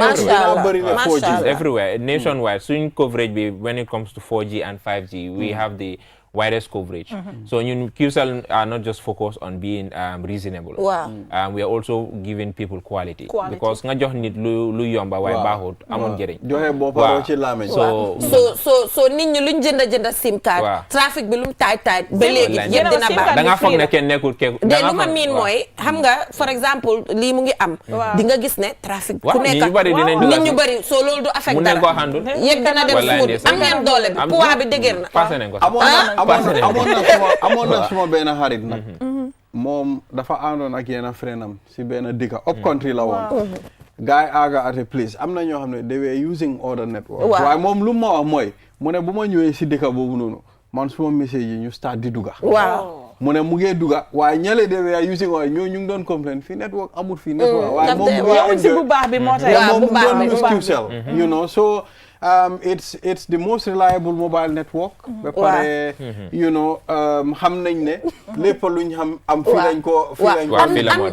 everywhere nationwide. Soon coverage be when it comes to 4G and 5G, we have the widest coverage. So QCell are not just focused on being reasonable. Wow. We are also giving people quality. Because nga jox nit lu yomba way baaxut amul njëriñ. Joxe boppam ci laameñ. So nit ñi luñ jënd sim card. Trafic bi lum tight ba léegi yëpp dina baax. Da nga foog ne kenn nekkul de lu ma miin mooy xam nga for exemple lii mu ngi am. di nga gis ne trafic ku nekk nit ñu bari so loolu du affect dara. yëpp dina dem smooth am ngeen doole bi poids bi dëgër na. amoon na suma benn xarit nag moom dafa àndoon ak yenn freinam si benn dëkk up country la woon gars yi aaga at a place am na ñoo xam ne they were using other network waaye moom lu ma wax mooy mu ne bu ma ñëwee si dëkk boobu noonu man suma message yi ñu start di duga mu ne mu ngee duga waaye ñale they were using waaye ñu ngi doon complain fii network amul fii network waaye moom mu ngi enjoy bu baax bi moo tax moom mu doon use QCell you know so it's the most reliable mobile network. ba pare you know xam nañ ne lépp luñ xam am fii lañ ko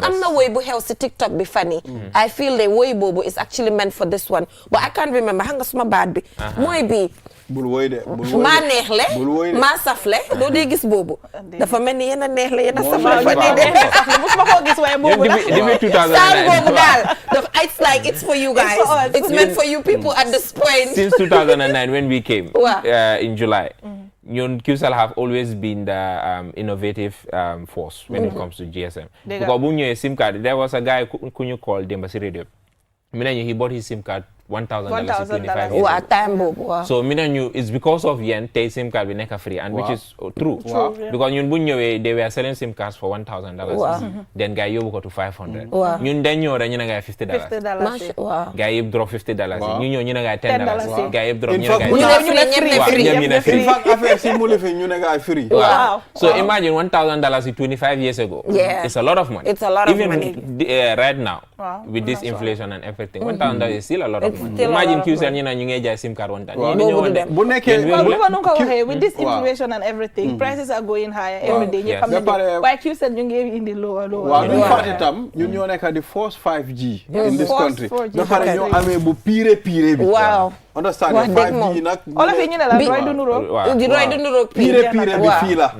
am na woy bu xew si TikTok bi fan yi I feel the woy boobu is actually meant for this one but I can't remember xam nga suma baat bi mooy bi bul woy de maa neexle maa safle doo dee gis boobu dafa mel ni yéen a neexle yéen a safle fa nii de musuma koo gis waaye boobu saal boobu daal it's like it's for you guys it's meant for you people at this point. Since 2009 when we came in July QCell have always been the innovative force when it comes to GSM because bu ñëwee SIM card there was a guy ku ñu call Demba si radio mi nañu he bought his SIM card $1,000 25 years ago. Time so it's because of yen tey SIM card bi nekk free and which is true because ñun bu ñëwee they were selling SIM cards for $1,000 then gars yi yóbbu ko to $500 ñun dañ ñëw rek ñu ne gars $50 gars yi yëpp drop $50 ñu ñëw ñu ne gars $10 gars yi yëpp drop ñu ne gars in fact affaire si mu lifi ñu ne gars free so imagine $1,000 25 years ago it's a lot of money even right now with this inflation and everything $1,000 is still a lot of imagine QCell ñu ngi jaay SIM card one time bu nekkee with this inflation and everything prices are going higher every day ñu xam ne waaye QCell ñu ngi indi lower waaw ñu fàtte tam ñun ñoo nekk di force 5G in this country ba pare ñoo amee bu pire bi understand 5G nag olof yi ñu ne la roy du nuroog pire bi fii la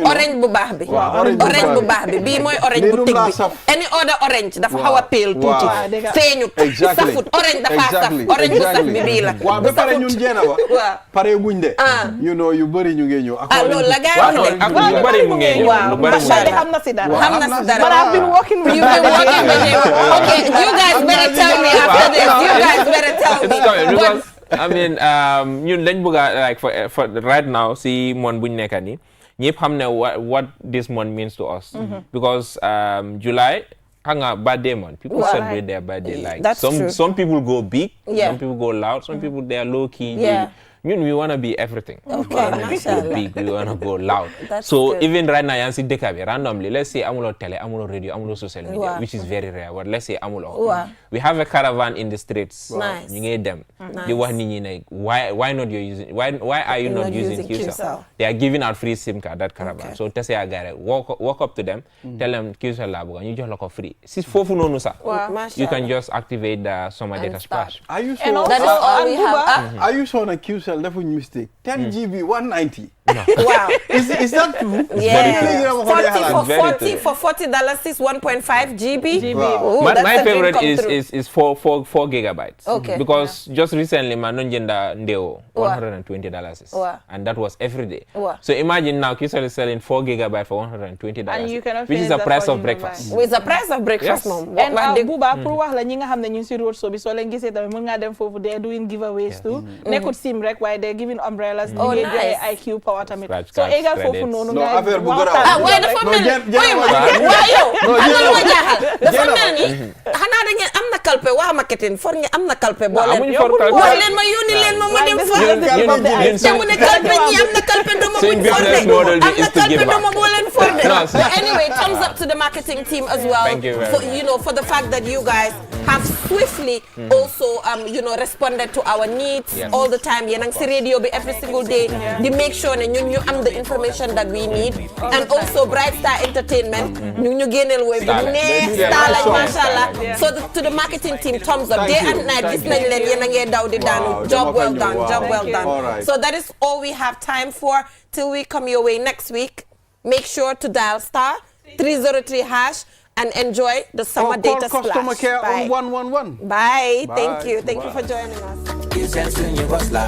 orange bu baax bi orange bu baax bi bii mooy orange bu tig bi any other orange dafa xaw a pale tuuti feeñut safut orange dafa saf orange bu saf bi bii la waaw ba pare ñun jeena ba pare guñ de you know yu bëri ñu ngi ñëw loolu la gars yi yu bëri mu ngi ñëw lu bëri xam na si dara but I've been working with okay you guys better tell me after this you guys better tell me I mean ñun dañ bëgg like for right now si mon buñ nekk nii ñëpp xam ne what this month means to us because July hang a bad day month people celebrate their birthday like some people go big some people go loud some people they are low key we want to be everything. Okay, We want to go big, we want to go loud. So good. even right now, you see Dekabi, randomly, let's say amulo tele, amulo radio, amulo social media, Wow. which is very rare, but let's say amulo. Wow. We have a caravan in the streets. Nice. You need them. Nice. They want like, why not you using, why are you not using QCell? They are giving out free SIM card, that caravan. So tell say I got it. Walk up to them, tell them QCell lab, and you just lock free. See, you can just activate the summer data splash. Are you sure? That is all we have. Are you sure on a QCell? That's a mistake. 10 GB, 190. No. Wow. Is that true? Yeah. For $40 $40 is 1.5 GB. Wow. Ooh, My favorite is 4 gigabytes. Okay. Because just recently, my non-gender ndeo $120 Wow. and that was every day. Wow. So imagine now QCell is selling 4 gigabytes for $120, And you cannot which is finish the the price 4 of breakfast. With the price of breakfast, Yes. mom. And Buba, pour wax la ñi nga xam ne ñu ci road so bi so leen gisee tamit mën nga dem foofu they are doing giveaways too. Nekkut sim rek waaye they are giving umbrellas. Oh, They nice. joxe IQ power tamit. Scratch So cards, égal foofu credits. noonu No, nga affaire bu garaaw. Ah, waaye dafa mel ni waaye yow xam nga lu ma jaaxal dafa mel ni xanaa da ngeen am na kalpe waa marketing for nga am na kalpe boo leen amuñu for kalpe. wax leen ma yónni leen ma dem for te mu ne kalpe ñi am na kalpe duma buñ for de business model am na is to kalpe give back. duma boo leen for de No, but anyway thumbs up to the marketing team as well Thank you very for much. for the fact that you guys have swiftly also responded to our needs Yes. all the time yéen a ngi si radio bi every single day di make sure ne ñun ñu am the information that we need and also Bright Star Entertainment ñu génneel woy bu neex star lañ masha Allah so to the marketing team thumbs up day and night gis nañ leen yéen a ngee daw di daanu job well done so that is all we have time for till we come your way next week. Make sure to dial star 303 hash and enjoy the summer data Call customer splash. care Bye. on 111. Bye. Bye. Thank you for joining us. QCell soon you was la.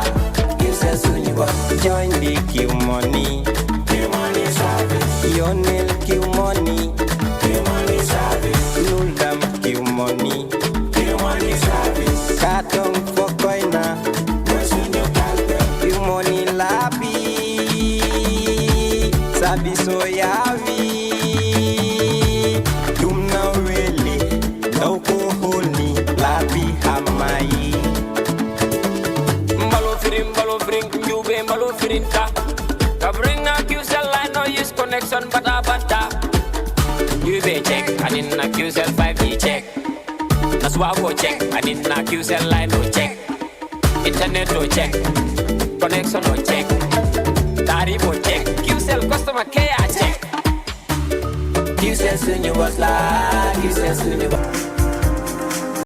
QCell soon you was. Join the Q money. Q money service. Your nail Q money. Q money service. Nuldam Q money. Q money service. Carton for coina. Q money labi. Sabi so yavi. Dumna weli. Nauko holi. Labi hamai. Mbalo firin, njube mbalo firin ka. Ka bring a QCell line, no use connection, bata bata. Njube check, I didn't a QCell 5G check. That's why I go check, I didn't a QCell line, no check. Internet no check, connection no check. Tariff no check, QCell customer care check. QCell soon you was like, QCell soon you was.